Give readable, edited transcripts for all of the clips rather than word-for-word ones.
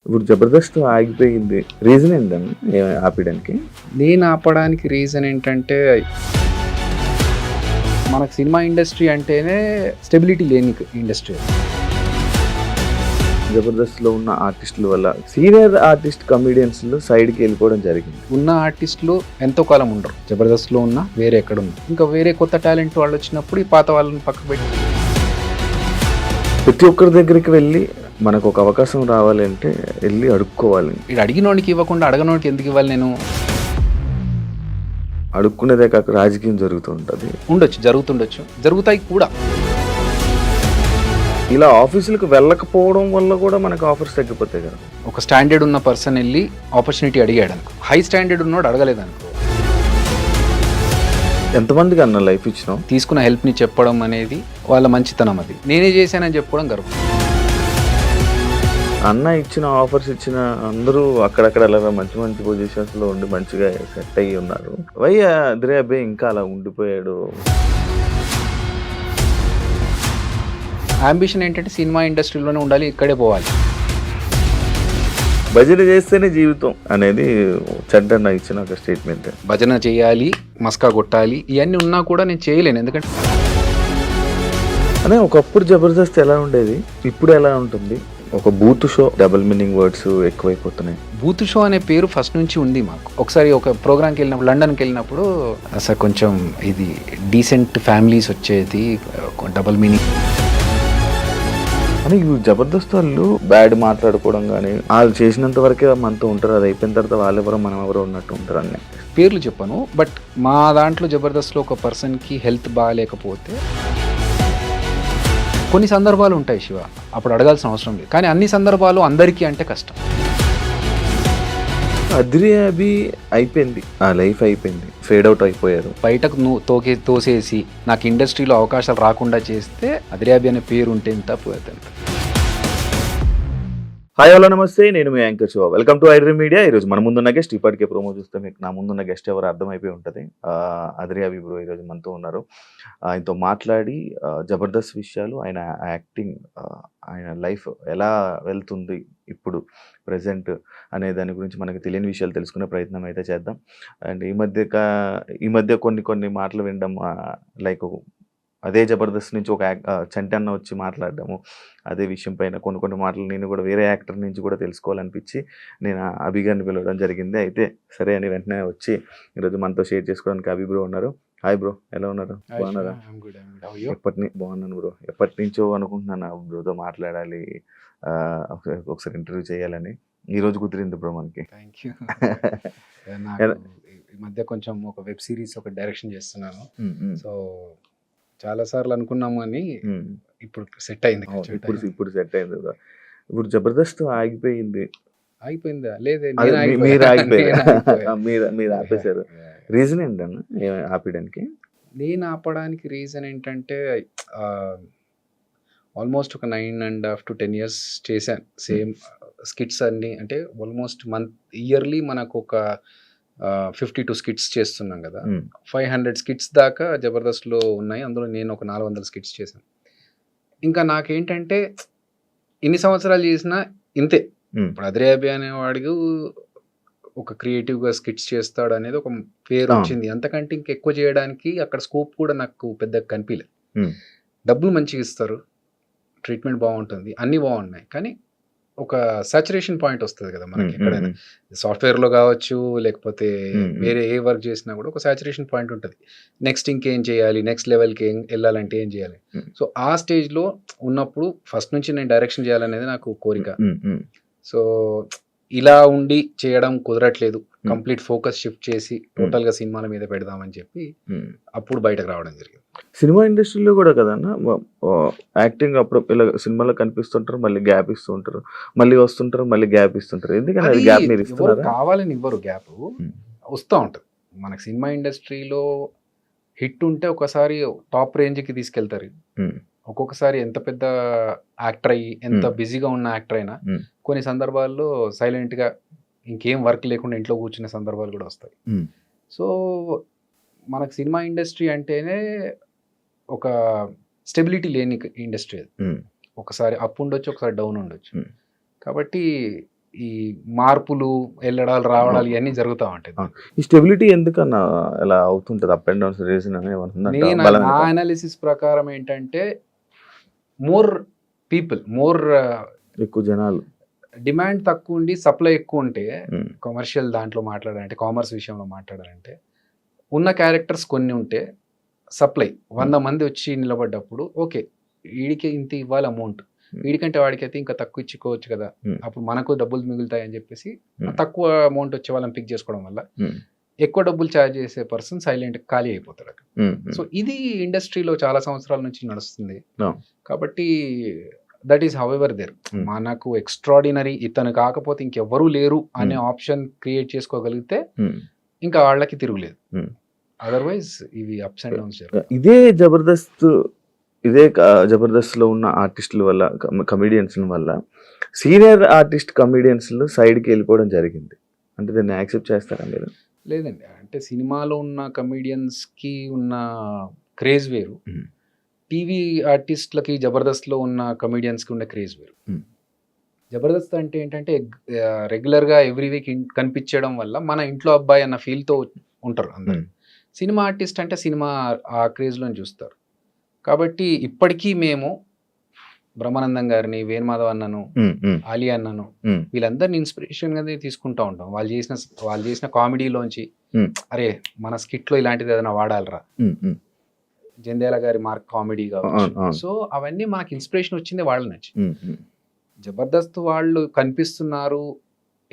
ఇప్పుడు జబర్దస్త్ ఆగిపోయింది, రీజన్ ఏంటన్నా ఆపడానికి? నేను ఆపడానికి రీజన్ ఏంటంటే, మనకు సినిమా ఇండస్ట్రీ అంటేనే స్టెబిలిటీ లేని ఇండస్ట్రీ. జబర్దస్త్లో ఉన్న ఆర్టిస్టుల వల్ల సీనియర్ ఆర్టిస్ట్ కమెడియన్స్లో సైడ్కి వెళ్ళిపోవడం జరిగింది. ఉన్న ఆర్టిస్టులు ఎంతో కాలం ఉండరు, జబర్దస్త్లో ఉన్న వేరే ఎక్కడ ఉన్నా. ఇంకా వేరే కొత్త టాలెంట్ వాళ్ళు వచ్చినప్పుడు ఈ పాత వాళ్ళని పక్కకు పెట్టి ప్రతి ఒక్కరి దగ్గరికి వెళ్ళి మనకు ఒక అవకాశం రావాలంటే వెళ్ళి అడుక్కోవాలి. ఇది అడిగినోడికి ఇవ్వకుండా అడగనోడికి ఎందుకు ఇవ్వాలి? నేను అడుక్కునేదే కాక రాజకీయం జరుగుతూ ఉంటుంది. జరుగుతుండొచ్చు, జరుగుతాయి కూడా. ఇలా ఆఫీసులకు వెళ్ళకపోవడం వల్ల కూడా మనకు ఆఫర్స్ తగ్గిపోతాయి కదా. ఒక స్టాండర్డ్ ఉన్న పర్సన్ వెళ్ళి ఆపర్చునిటీ అడిగాడు అనుకో, హై స్టాండర్డ్ ఉన్నోడు అడగలేదు అనుకో. ఎంతమందికి అన్న లైఫ్ ఇచ్చినాం? తీసుకున్న హెల్ప్ని చెప్పడం అనేది వాళ్ళ మంచితనం. అది నేనే చేశానని చెప్పుకోవడం గర్వం. అన్న ఇచ్చిన ఆఫర్స్ ఇచ్చిన అందరూ అక్కడక్కడ అలా మంచి మంచి పొజిషన్స్లో ఉండి మంచిగా సెట్ అయ్యి ఉన్నారు. అదిరే అబ్బాయి ఇంకా అలా ఉండిపోయాడు. అంబిషన్ ఏంటంటే సినిమా ఇండస్ట్రీలోనే ఉండాలి, ఇక్కడే పోవాలి. భజన చేస్తేనే జీవితం అనేది చెడ్డన్న ఇచ్చిన ఒక స్టేట్మెంట్. భజన చేయాలి, మస్కా కొట్టాలి, ఇవన్నీ ఉన్నా కూడా నేను చేయలేను. ఎందుకంటే అదే ఒకప్పుడు జబర్దస్త్ ఎలా ఉండేది, ఇప్పుడు ఎలా ఉంటుంది? ఒక బూత్ షో, డబుల్ మీనింగ్ వర్డ్స్ ఎక్కువైపోతున్నాయి. బూత్ షో అనే పేరు ఫస్ట్ నుంచి ఉంది మాకు. ఒకసారి ఒక ప్రోగ్రామ్కి వెళ్ళినప్పుడు, లండన్కి వెళ్ళినప్పుడు, అసలు కొంచెం ఇది డీసెంట్ ఫ్యామిలీస్ వచ్చేది, డబుల్ మీనింగ్ అని. జబర్దస్త్ వాళ్ళు బ్యాడ్ మాట్లాడుకోవడం కానీ, వాళ్ళు చేసినంత వరకే మనతో ఉంటారు, అది అయిపోయిన తర్వాత వాళ్ళెవరో మనం ఎవరో ఉన్నట్టు ఉంటారు. అన్నీ పేర్లు చెప్పను, బట్ మా దాంట్లో జబర్దస్త్లో ఒక పర్సన్కి హెల్త్ బాగాలేకపోతే కొన్ని సందర్భాలు ఉంటాయి శివ, అప్పుడు అడగాల్సిన అవసరం లేదు. కానీ అన్ని సందర్భాలు అందరికీ అంటే కష్టం. అదిరే అభి అయిపోయింది, ఆ లైఫ్ అయిపోయింది, ఫేడ్ అవుట్ అయిపోయారు. బయటకు నువ్వు తోసేసి నాకు ఇండస్ట్రీలో అవకాశాలు రాకుండా చేస్తే అదిరే అభి అనే పేరు ఉంటే ఎంత పోతుంది. హాయ్ హలో నమస్తే, నేను మీ anchor Shiva. Welcome to iDream media. ఈరోజు మన ముందున్న గెస్ట్, ఇప్పటికే ప్రోమో చూస్తే మీకు నా ముందున్న గెస్ట్ ఎవరు అర్థమైపోయి ఉంటుంది. అదిరే అభి బ్రో ఈరోజు మనతో ఉన్నారు. ఆయనతో మాట్లాడి జబర్దస్త్ విషయాలు, ఆయన యాక్టింగ్, ఆయన లైఫ్ ఎలా వెళ్తుంది ఇప్పుడు ప్రజెంట్ అనే దాని గురించి మనకు తెలియని విషయాలు తెలుసుకునే ప్రయత్నం అయితే చేద్దాం. అండ్ ఈ మధ్య కొన్ని మాటలు వినడం, లైక్ అదే జబర్దస్త్ నుంచి ఒక చంటి అన్న వచ్చి మాట్లాడడము, అదే విషయం పైన కొన్ని మాటలు నేను కూడా వేరే యాక్టర్ నుంచి కూడా తెలుసుకోవాలనిపించి నేను అభిగారిని పిలవడం జరిగింది. అయితే సరే అని వెంటనే వచ్చి ఈరోజు మనతో షేర్ చేసుకోవడానికి అభి బ్రో ఉన్నారు. హాయ్ బ్రో, ఎలా ఉన్నారు? బాగున్నారా? బాగున్నాను బ్రో. ఎప్పటి నుంచో అనుకుంటున్నాను బ్రోతో మాట్లాడాలి, ఒకసారి ఇంటర్వ్యూ చేయాలని. ఈరోజు కుదిరింది బ్రో మనకి. Thank you. ఈ మధ్య కొంచెం ఒక వెబ్ సిరీస్ ఒక డైరెక్షన్ చేస్తున్నాను. సో చాలా సార్లు అనుకున్నాము అని ఇప్పుడు సెట్ అయింది. ఇప్పుడు సెట్ అయింది. ఇప్పుడు జబర్దస్త్ అయిపోయిందా? లేదే, మీరు ఆపేశారు. రీజన్ ఏంటన్నా ఆపడానికి? నేను ఆపడానికి రీజన్ ఏంటంటే, ఆల్మోస్ట్ ఒక 9.5 to 10 years చేశాను సేమ్ స్కిట్స్ అన్ని. అంటే ఆల్మోస్ట్ ఇయర్లీ మనకు ఒక 52 స్కిట్స్ చేస్తున్నాం కదా. 500 స్కిట్స్ దాకా జబర్దస్త్లో ఉన్నాయి. అందులో నేను ఒక 400 స్కిట్స్ చేశాను. ఇంకా నాకేంటంటే ఇన్ని సంవత్సరాలు చేసినా ఇంతే. ఇప్పుడు అదిరే అభి అనేవాడికి ఒక క్రియేటివ్గా స్కిట్స్ చేస్తాడు అనేది ఒక పేరు వచ్చింది. అంతకంటే ఇంకెక్కువ చేయడానికి అక్కడ స్కోప్ కూడా నాకు పెద్దగా కనిపించలేదు. డబ్బులు మంచిగా ఇస్తారు, ట్రీట్మెంట్ బాగుంటుంది, అన్నీ బాగున్నాయి. కానీ ఒక సాచురేషన్ పాయింట్ వస్తుంది కదా మనకి. ఎక్కడైనా సాఫ్ట్వేర్లో కావచ్చు, లేకపోతే వేరే ఏ వర్క్ చేసినా కూడా ఒక సాచురేషన్ పాయింట్ ఉంటుంది. నెక్స్ట్ ఇంకేం చేయాలి, నెక్స్ట్ లెవెల్కి వెళ్ళాలంటే ఏం చేయాలి. సో ఆ స్టేజ్లో ఉన్నప్పుడు ఫస్ట్ నుంచి నేను డైరెక్షన్ చేయాలనేది నాకు కోరిక. సో ఇలా ఉండి చేయడం కుదరట్లేదు. కంప్లీట్ ఫోకస్ షిఫ్ట్ చేసి టోటల్గా సినిమాల మీద పెడదామని చెప్పి అప్పుడు బయటకు రావడం జరిగింది. సినిమా ఇండస్ట్రీలో కూడా కదన్నా యాక్టింగ్ అప్పుడు ఇలా సినిమాలో కనిపిస్తుంటారు, మళ్ళీ గ్యాప్ ఇస్తూ ఉంటారు, మళ్ళీ వస్తుంటారు, మళ్ళీ గ్యాప్ ఇస్తుంటారు. ఎందుకంటే అది గ్యాప్ మీరు ఇస్తున్నారు, కావాలని ఇవ్వరు. గ్యాప్ వస్తూ ఉంటుంది. మనకి సినిమా ఇండస్ట్రీలో హిట్ ఉంటే ఒకసారి టాప్ రేంజ్కి తీసుకెళ్తారు. ఒక్కొక్కసారి ఎంత పెద్ద యాక్టర్ అయ్యి, ఎంత బిజీగా ఉన్న యాక్టర్ అయినా కొన్ని సందర్భాల్లో సైలెంట్గా ఇంకేం వర్క్ లేకుండా ఇంట్లో కూర్చునే సందర్భాలు కూడా వస్తాయి. సో మనకు సినిమా ఇండస్ట్రీ అంటేనే ఒక స్టెబిలిటీ లేని ఇండస్ట్రీ. అది ఒకసారి అప్ ఉండొచ్చు, ఒకసారి డౌన్ ఉండొచ్చు. Hmm. కాబట్టి ఈ మార్పులు, వెళ్ళడాలు, రావడాలు ఇవన్నీ జరుగుతూ ఉంటాయి. ఈ స్టెబిలిటీ ఎందుకన్నా ఎలా అవుతుంటది? అప్ అండ్ డౌన్స్ రీజన్ అని ఏమన్నా నేను నా అనాలిసిస్ ప్రకారం ఏంటంటే మోర్ పీపుల్, మోర్ ఎక్కువ జనాలు, డిమాండ్ తక్కువ ఉండి సప్లై ఎక్కువ ఉంటే, Hmm. కమర్షియల్ దాంట్లో మాట్లాడాలంటే, కామర్స్ విషయంలో మాట్లాడాలంటే, ఉన్న క్యారెక్టర్స్ కొన్ని ఉంటే సప్లై 100 మంది వచ్చి నిలబడ్డప్పుడు ఓకే వీడికి ఇంత ఇవ్వాలి అమౌంట్, వీడికంటే వాడికైతే ఇంకా తక్కువ ఇచ్చుకోవచ్చు కదా, అప్పుడు మనకు డబ్బులు మిగులుతాయి అని చెప్పేసి తక్కువ అమౌంట్ వచ్చే వాళ్ళని పిక్ చేసుకోవడం వల్ల ఎక్కువ డబ్బులు ఛార్జ్ చేసే పర్సన్ సైలెంట్ ఖాళీ అయిపోతాడు. సో ఇది ఇండస్ట్రీలో చాలా సంవత్సరాల నుంచి నడుస్తుంది. కాబట్టి దట్ ఈస్ హౌ ఎవర్ దేర్. మనకు ఎక్స్ట్రాడినరీ ఇతను కాకపోతే ఇంకెవ్వరూ లేరు అనే ఆప్షన్ క్రియేట్ చేసుకోగలిగితే ఇంకా వాళ్ళకి తిరుగులేదు. అదర్వైజ్ ఇవి అప్స్ అండ్ డౌన్స్. ఇదే జబర్దస్త్ లో ఉన్న ఆర్టిస్టుల వల్ల, కమెడియన్స్ వల్ల సీనియర్ ఆర్టిస్ట్ కమెడియన్స్ సైడ్కి వెళ్ళిపోవడం జరిగింది. అంటే దీన్ని యాక్సెప్ట్ చేస్తారా మీరు? లేదండి, అంటే సినిమాలో ఉన్న కమెడియన్స్కి ఉన్న క్రేజ్ వేరు, టీవీ ఆర్టిస్టులకి జబర్దస్త్లో ఉన్న కమెడియన్స్కి ఉన్న క్రేజ్ వేరు. జబర్దస్త్ అంటే ఏంటంటే రెగ్యులర్గా ఎవ్రీ వీక్ కనిపించడం వల్ల మన ఇంట్లో అబ్బాయి అన్న ఫీల్తో ఉంటారు అందరు. సినిమా ఆర్టిస్ట్ అంటే సినిమా ఆ క్రేజ్లో చూస్తారు. కాబట్టి ఇప్పటికీ మేము బ్రహ్మానందం గారిని, వేణుమాధవ్ అన్నను, ఆలియా అన్నను, వీళ్ళందరిని ఇన్స్పిరేషన్ గా తీసుకుంటా ఉంటాం. వాళ్ళు చేసిన కామెడీలోంచి అరే మన స్కిట్ లో ఇలాంటిది ఏదైనా వాడాలరా, జంధ్యాల గారి మార్క్ కామెడీ కావచ్చు. సో అవన్నీ మనకి ఇన్స్పిరేషన్ వచ్చింది వాళ్ళ నుంచి. జబర్దస్త్ వాళ్ళు కనిపిస్తున్నారు,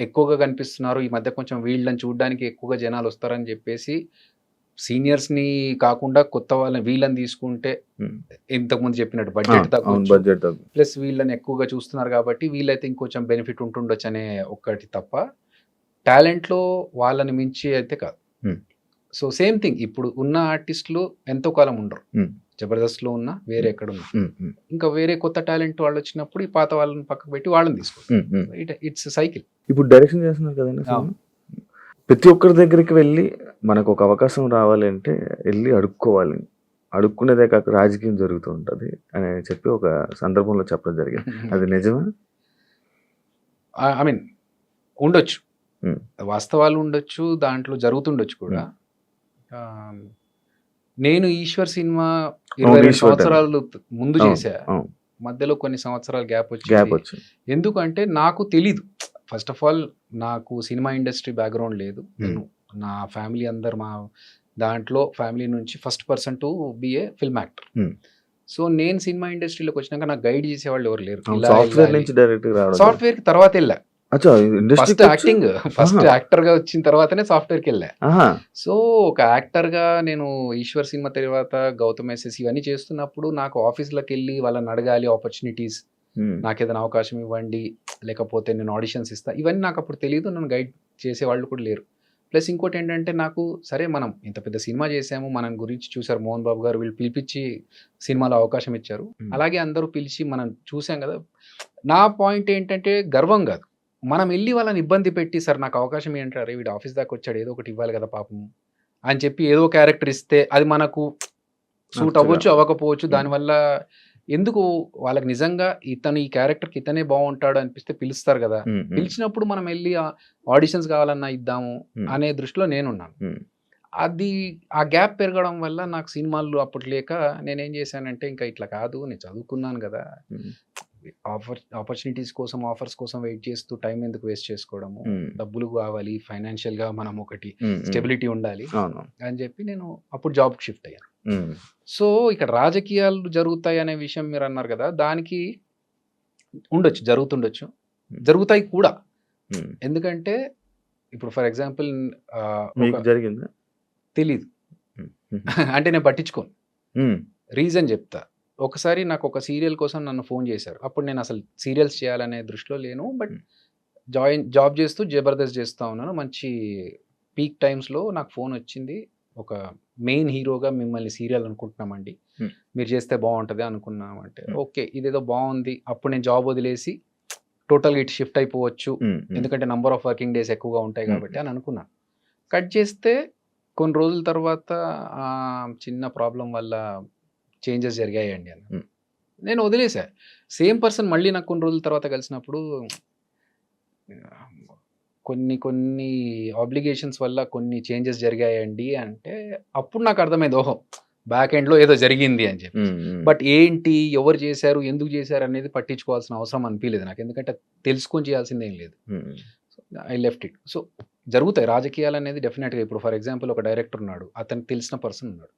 ఎక్కువగా కనిపిస్తున్నారు ఈ మధ్య, కొంచెం వీళ్ళని చూడడానికి ఎక్కువగా జనాలు వస్తారని చెప్పేసి సీనియర్స్ ని కాకుండా కొత్త వాళ్ళని వీళ్ళని తీసుకుంటే, ఇంతకు ముందు చెప్పినట్టు బడ్జెట్ తక్కువ, ప్లస్ వీళ్ళని ఎక్కువగా చూస్తున్నారు కాబట్టి వీళ్ళైతే ఇంకొంచెం బెనిఫిట్ ఉంటుండొచ్చు అనే ఒక్కటి తప్ప, టాలెంట్ లో వాళ్ళని మించి అయితే కాదు. సో సేమ్ థింగ్, ఇప్పుడు ఉన్న ఆర్టిస్టులు ఎంతో కాలం ఉండరు, జబర్దస్త్ లో ఉన్నా వేరే ఎక్కడ ఉన్నా, ఇంకా వేరే కొత్త టాలెంట్ వాళ్ళు వచ్చినప్పుడు ఈ పాత వాళ్ళని పక్కకు పెట్టి వాళ్ళని తీసుకుంటారు. It's cycle. ఇప్పుడు డైరెక్షన్ చేస్తున్నారు కదండి, ప్రతి ఒక్కరి దగ్గరికి వెళ్ళి మనకు ఒక అవకాశం రావాలి అంటే వెళ్ళి అడుక్కోవాలి, అడుక్కునేదే కాక రాజకీయం జరుగుతూ ఉంటుంది అని చెప్పి ఒక సందర్భంలో చెప్పడం జరిగింది. అది నిజమా? ఐ మీన్ ఉండొచ్చు, వాస్తవాలు ఉండొచ్చు, దాంట్లో జరుగుతుండొచ్చు కూడా. నేను ఈశ్వర్ సినిమా 22 సంవత్సరాలు ముందు చేశా, మధ్యలో కొన్ని సంవత్సరాలు గ్యాప్ వచ్చింది. ఎందుకంటే నాకు తెలీదు, ఫస్ట్ ఆఫ్ ఆల్ నాకు సినిమా ఇండస్ట్రీ బ్యాక్గ్రౌండ్ లేదు. నేను నా ఫ్యామిలీ అందరు మా దాంట్లో ఫ్యామిలీ నుంచి first person to be a film actor. So నేను సినిమా ఇండస్ట్రీలోకి వచ్చినాక నాకు గైడ్ చేసేవాళ్ళు ఎవరు లేరు. సాఫ్ట్వేర్ కి తర్వాత వెళ్ళా, ఫస్ట్ యాక్టింగ్, ఫస్ట్ యాక్టర్ గా వచ్చిన తర్వాతనే సాఫ్ట్వేర్ కి వెళ్ళా. సో ఒక యాక్టర్ గా నేను ఈశ్వర్ సినిమా తర్వాత గౌతమ్ ఎస్ఎస్ ఇవన్నీ చేస్తున్నప్పుడు నాకు ఆఫీస్లోకి వెళ్ళి వాళ్ళని అడగాలి ఆపర్చునిటీస్, నాకు ఏదైనా అవకాశం ఇవ్వండి, లేకపోతే నేను ఆడిషన్స్ ఇస్తా, ఇవన్నీ నాకు అప్పుడు తెలియదు, నన్ను గైడ్ చేసేవాళ్ళు కూడా లేరు. ప్లస్ ఇంకోటి ఏంటంటే నాకు సరే మనం ఇంత పెద్ద సినిమా చేసాము, మన గురించి చూసారు మోహన్ బాబు గారు, వీళ్ళు పిలిపించి సినిమాలో అవకాశం ఇచ్చారు, అలాగే అందరూ పిలిచి మనం చూసాం కదా. నా పాయింట్ ఏంటంటే గర్వం కాదు, మనం వెళ్ళి వాళ్ళని ఇబ్బంది పెట్టి సార్ నాకు అవకాశం ఏంటారు, వీడు ఆఫీస్ దాకా వచ్చాడు ఏదో ఒకటి ఇవ్వాలి కదా పాపం అని చెప్పి ఏదో క్యారెక్టర్ ఇస్తే అది మనకు సూట్ అవ్వచ్చు అవ్వకపోవచ్చు, దానివల్ల ఎందుకు వాళ్ళకి నిజంగా ఇతను ఈ క్యారెక్టర్కి ఇతనే బాగుంటాడు అనిపిస్తే పిలుస్తారు కదా, పిలిచినప్పుడు మనం వెళ్ళి ఆడిషన్స్ కావాలన్నా ఇద్దాము అనే దృష్టిలో నేనున్నాను. అది ఆ గ్యాప్ పెరగడం వల్ల నాకు సినిమాలు అప్పటి లేక నేనేం చేశానంటే ఇంకా ఇట్లా కాదు, నేను చదువుకున్నాను కదా, ఆపర్చునిటీస్ కోసం ఆఫర్స్ కోసం వెయిట్ చేస్తూ టైం ఎందుకు వేస్ట్ చేసుకోవడము, డబ్బులు కావాలి, ఫైనాన్షియల్ గా మనం ఒకటి స్టెబిలిటీ ఉండాలి అని చెప్పి నేను అప్పుడు జాబ్కి షిఫ్ట్ అయ్యాను. సో ఇక్కడ రాజకీయాలు జరుగుతాయి అనే విషయం మీరు అన్నారు కదా, దానికి ఉండొచ్చు, జరుగుతుండొచ్చు, జరుగుతాయి కూడా. ఎందుకంటే ఇప్పుడు ఫర్ ఎగ్జాంపుల్ జరిగిందా తెలీదు అంటే నేను పట్టించుకోను, రీజన్ చెప్తా. ఒకసారి నాకు ఒక సీరియల్ కోసం నన్ను ఫోన్ చేశారు, అప్పుడు నేను అసలు సీరియల్స్ చేయాలనే దృష్టిలో లేను, బట్ జాబ్ చేస్తూ జబర్దస్త్ చేస్తూ ఉన్నాను. మంచి పీక్ టైమ్స్లో నాకు ఫోన్ వచ్చింది, ఒక మెయిన్ హీరోగా మిమ్మల్ని సీరియల్ అనుకుంటున్నామండి, మీరు చేస్తే బాగుంటుంది అనుకున్నామంటే ఓకే ఇదేదో బాగుంది. అప్పుడు నేను జాబ్ వదిలేసి టోటల్గా ఇటు షిఫ్ట్ అయిపోవచ్చు, ఎందుకంటే నంబర్ ఆఫ్ వర్కింగ్ డేస్ ఎక్కువగా ఉంటాయి కాబట్టి అని అనుకున్నాను. కట్ చేస్తే కొన్ని రోజుల తర్వాత చిన్న ప్రాబ్లం వల్ల చేంజెస్ జరిగాయండి అని. నేను వదిలేసా. సేమ్ పర్సన్ మళ్ళీ నాకు కొన్ని రోజుల తర్వాత కలిసినప్పుడు కొన్ని ఆబ్లిగేషన్స్ వల్ల కొన్ని చేంజెస్ జరిగాయండి అంటే, అప్పుడు నాకు అర్థమైంది ఓహో! బ్యాక్ ఎండ్‌లో ఏదో జరిగింది అని చెప్పి. బట్ ఏంటి, ఎవరు చేశారు, ఎందుకు చేశారు అనేది పట్టించుకోవాల్సిన అవసరం అనిపియలేదు నాకు. ఎందుకంటే తెలుసుకొని చేయాల్సిందేం లేదు. I left it. సో జరుగుతాయి రాజకీయాలనేది డెఫినెట్‌గా. ఇప్పుడు ఫర్ ఎగ్జాంపుల్ ఒక డైరెక్టర్ ఉన్నాడు. అతనికి తెలిసిన పర్సన్ ఉన్నాడు.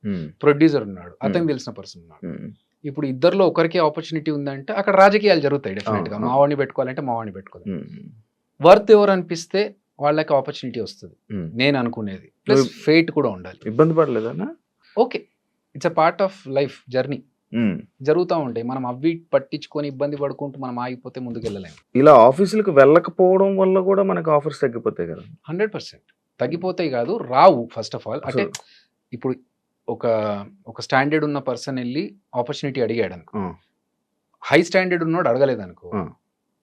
ప్రొడ్యూసర్ ఉన్నాడు. అతనికి తెలిసిన పర్సన్ ఉన్నాడు. ఇప్పుడు ఇద్దరిలో ఒకరికే ఆపర్చునిటీ ఉందంటే అక్కడ రాజకీయాలు జరుగుతాయి డెఫినెట్‌గా. మావాడిని పెట్టుకోవాలంటే మావాడిని పెట్టుకోవాలి. వర్త్ ఎవరు అనిపిస్తే వాళ్ళకి ఆపర్చునిటీ వస్తది. నేను అనుకునేది. ప్లస్ ఫేట్ కూడా ఉండాలి. ఇబ్బంది పడలేదన్నా? Okay. It's a part of life journey. జరుగుతూ ఉంటాయి. మనం అవి పట్టించుకొని ఇబ్బంది పడుకుంటూ మనం ఆగిపోతే ముందుకెళ్ళలేము. ఇలా ఆఫీసులకు వెళ్ళకపోవడం వల్ల కూడా మనకు ఆఫర్స్ తగ్గిపోతాయి కదా? 100% తగ్గిపోతాయి కాదు, రావు. ఫస్ట్ ఆఫ్ ఆల్ అంటే ఇప్పుడు ఒక స్టాండర్డ్ ఉన్న పర్సన్ వెళ్ళి ఆపర్చునిటీ అడిగాడు అనుకో, హై స్టాండర్డ్ ఉన్నోడు అడగలేదు అనుకో,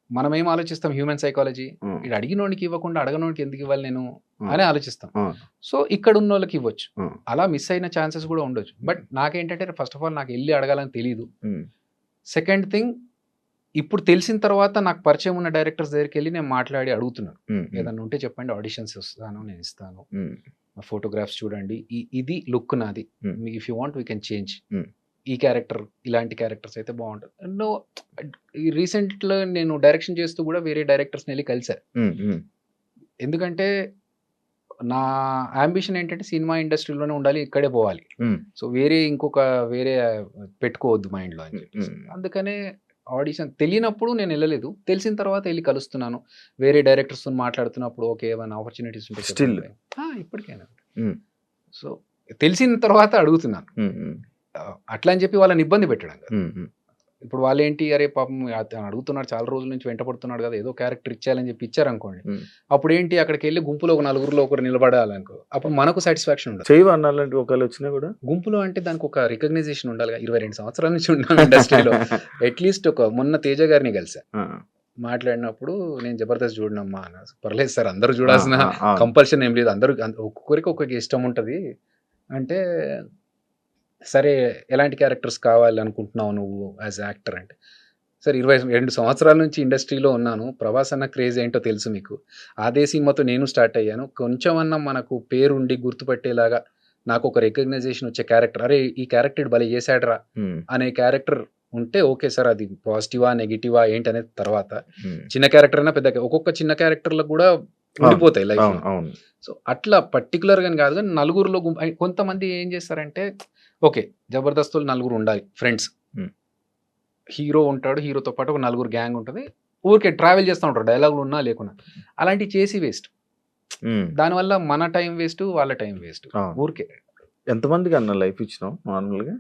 మనం ఏం ఆలోచిస్తాం? హ్యూమన్ సైకాలజీ, ఇది అడిగినోడికి ఇవ్వకుండా అడగనోడికి ఎందుకు ఇవ్వాలి నేను అని ఆలోచిస్తాం. సో ఇక్కడ ఉన్న వాళ్ళకి ఇవ్వచ్చు. అలా మిస్ అయిన ఛాన్సెస్ కూడా ఉండొచ్చు. బట్ నాకేంటంటే ఫస్ట్ ఆఫ్ ఆల్ నాకు వెళ్ళి అడగాలని తెలియదు. సెకండ్ థింగ్, ఇప్పుడు తెలిసిన తర్వాత నాకు పరిచయం ఉన్న డైరెక్టర్స్ దగ్గరికి వెళ్ళి నేను మాట్లాడి అడుగుతున్నాను. ఏదన్నా ఉంటే చెప్పండి, ఆడిషన్స్ వస్తాను, నేను ఇస్తాను, ఫోటోగ్రాఫ్స్ చూడండి, ఇది లుక్ నాది, if you want we can change, ఈ క్యారెక్టర్ ఇలాంటి క్యారెక్టర్స్ అయితే బాగుంటుంది. నో, రీసెంట్లో నేను డైరెక్షన్ చేస్తూ కూడా వేరే డైరెక్టర్స్ని వెళ్ళి కలిసారు. ఎందుకంటే నా అంబిషన్ ఏంటంటే సినిమా ఇండస్ట్రీలోనే ఉండాలి, ఇక్కడే పోవాలి. సో వేరే పెట్టుకోవద్దు మైండ్లో అని చెప్పి. అందుకనే ఆడిషన్ తెలియనప్పుడు నేను వెళ్ళలేదు. తెలిసిన తర్వాత వెళ్ళి కలుస్తున్నాను. వేరే డైరెక్టర్స్తో మాట్లాడుతున్నప్పుడు ఓకే ఏమైనా ఆపర్చునిటీస్ ఉంటే స్టిల్ ఇప్పటికైనా. సో తెలిసిన తర్వాత అడుగుతున్నాను. అట్లా అని చెప్పి వాళ్ళని ఇబ్బంది పెట్టడం కదా. ఇప్పుడు వాళ్ళు ఏంటి, అరే పాపం అడుగుతున్నాడు, చాలా రోజుల నుంచి వెంటపడుతున్నాడు కదా, ఏదో క్యారెక్టర్ ఇచ్చేయాలని చెప్పి ఇచ్చారనుకోండి. అప్పుడు ఏంటి, అక్కడికి వెళ్ళి గుంపులో ఒక నలుగురిలో ఒకరు నిలబడాలనుకో, అప్పుడు మనకు సాటిస్ఫాక్షన్ ఉండదు. చేయవన్నాలంటే ఒకళ్ళు వచ్చినా కూడా గుంపులో అంటే దానికి ఒక రికగ్నైజేషన్ ఉండాలి. 22 సంవత్సరాల నుంచి ఉన్నాను ఇండస్ట్రీలో. అట్లీస్ట్ మొన్న తేజ గారిని కలిసా, మాట్లాడినప్పుడు నేను జబర్దస్త్ చూడనమ్మా అన్న. పర్లేదు సార్, అందరూ చూడాల్సిన కంపల్షన్ ఏం లేదు, అందరూ ఒక్కొక్కరికి ఒక్కొక్క ఇష్టం ఉంటుంది అంటే, సరే ఎలాంటి క్యారెక్టర్స్ కావాలి అనుకుంటున్నావు నువ్వు యాజ్ యాక్టర్ అంటే, సార్ 22 సంవత్సరాల నుంచి ఇండస్ట్రీలో ఉన్నాను, ప్రభాస్ అన్న క్రేజ్ ఏంటో తెలుసు మీకు, అదే సినిమాతో నేను స్టార్ట్ అయ్యాను, కొంచెం అన్న మనకు పేరుండి గుర్తుపట్టేలాగా నాకు ఒక రికగ్నైజేషన్ వచ్చే క్యారెక్టర్, అరే ఈ క్యారెక్టర్ భలే చేశాడరా అనే క్యారెక్టర్ ఉంటే ఓకే సార్, అది పాజిటివా నెగిటివా ఏంటి అనేది తర్వాత. చిన్న క్యారెక్టర్ అయినా పెద్ద, ఒక్కొక్క చిన్న క్యారెక్టర్లకు కూడా ఉండిపోతాయి లైఫ్. సో అట్లా పర్టికులర్ గాని కాదు, కానీ నలుగురులో కొంతమంది ఏం చేస్తారంటే, ఓకే జబర్దస్తులు నలుగురు ఉండాలి ఫ్రెండ్స్, హీరో ఉంటాడు, హీరోతో పాటు ఒక నలుగురు గ్యాంగ్ ఉంటుంది, ఊరికే ట్రావెల్ చేస్తూ ఉంటారు, డైలాగులు ఉన్నా లేకున్నా. అలాంటివి చేసి వేస్ట్. దానివల్ల మన టైం వేస్ట్, వాళ్ళ టైం వేస్ట్. ఊరికే ఎంతమందికి అన్న లైఫ్ ఇచ్చినావు నార్మల్గా?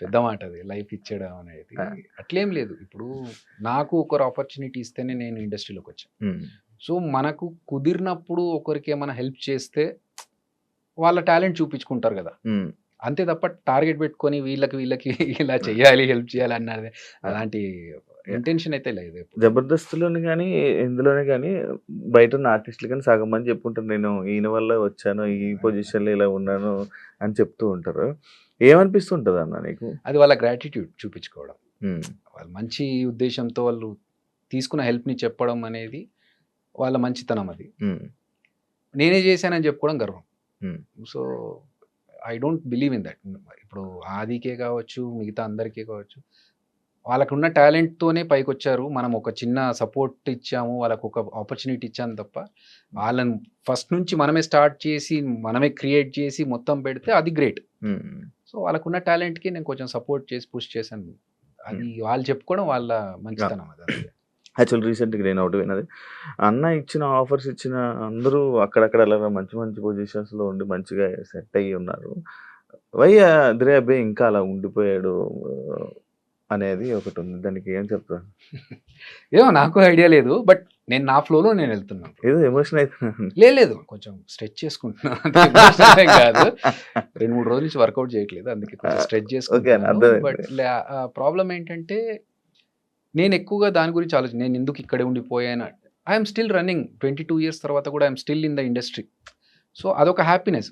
పెద్ద మాట అది, లైఫ్ ఇచ్చడం అనేది. అట్లేం లేదు. ఇప్పుడు నాకు ఒకరు ఆపర్చునిటీ ఇస్తేనే నేను ఇండస్ట్రీలోకి వచ్చాను. సో మనకు కుదిరినప్పుడు ఒకరికి ఏమైనా హెల్ప్ చేస్తే వాళ్ళ టాలెంట్ చూపించుకుంటారు కదా, అంతే తప్ప టార్గెట్ పెట్టుకొని వీళ్ళకి ఇలా చెయ్యాలి, హెల్ప్ చేయాలి అన్నది అలాంటి ఇంటెన్షన్ అయితే లేదు. జబర్దస్త్లోని కానీ ఇందులోనే కానీ బయట ఉన్న ఆర్టిస్టులు కానీ సగం మంది చెప్పుకుంటారు, నేను ఈయన వల్ల వచ్చాను, ఈ పొజిషన్లో ఇలా ఉన్నాను అని చెప్తూ ఉంటారు. ఏమనిపిస్తుంటుంది అన్న నీకు? అది వాళ్ళ గ్రాటిట్యూడ్ చూపించుకోవడం, వాళ్ళ మంచి ఉద్దేశంతో వాళ్ళు తీసుకున్న హెల్ప్ని చెప్పడం అనేది వాళ్ళ మంచితనం. అది నేనే చేశానని చెప్పుకోవడం గర్వం. So I don't believe in that. ఇప్పుడు ఆదికే కావచ్చు, మిగతా అందరికీ కావచ్చు, వాళ్ళకున్న టాలెంట్తోనే పైకి వచ్చారు. మనం ఒక చిన్న సపోర్ట్ ఇచ్చాము, వాళ్ళకు ఒక ఆపర్చునిటీ ఇచ్చాము తప్ప, వాళ్ళని ఫస్ట్ నుంచి మనమే స్టార్ట్ చేసి మనమే క్రియేట్ చేసి మొత్తం పెడితే అది గ్రేట్. సో వాళ్ళకున్న టాలెంట్కి నేను కొంచెం సపోర్ట్ చేసి పుష్ చేశాను. అది వాళ్ళు చెప్పుకోవడం వాళ్ళ మంచితనం. అది యాక్చువల్ రీసెంట్గా నేను ఒకటి విన్నది, అన్న ఇచ్చిన ఆఫర్స్ ఇచ్చిన అందరూ అక్కడక్కడ అలా మంచి మంచి పొజిషన్స్లో ఉండి మంచిగా సెట్ అయ్యి ఉన్నారు, వై అద్రే అబ్బాయి ఇంకా అలా ఉండిపోయాడు అనేది ఒకటి ఉంది. దానికి ఏం చెప్తాను? ఏమో నాకు ఐడియా లేదు, బట్ నేను నా ఫ్లోలో నేను వెళ్తున్నాను. ఏదో ఎమోషన్ అవుతున్నాను. లేదు కొంచెం స్ట్రెచ్ చేసుకుంటున్నాను కాదు, 2-3 రోజుల నుంచి వర్కౌట్ చేయట్లేదు, అందుకే కొంచెం స్ట్రెచ్ చేసుకుంటున్నాను. బట్ ప్రాబ్లం ఏంటంటే, నేను ఎక్కువగా దాని గురించి ఆలోచన, నేను ఎందుకు ఇక్కడే ఉండిపోయాను. ఐఎమ్ స్టిల్ రన్నింగ్ 22 years తర్వాత కూడా I'm still in the industry. So అదొక హ్యాపీనెస్.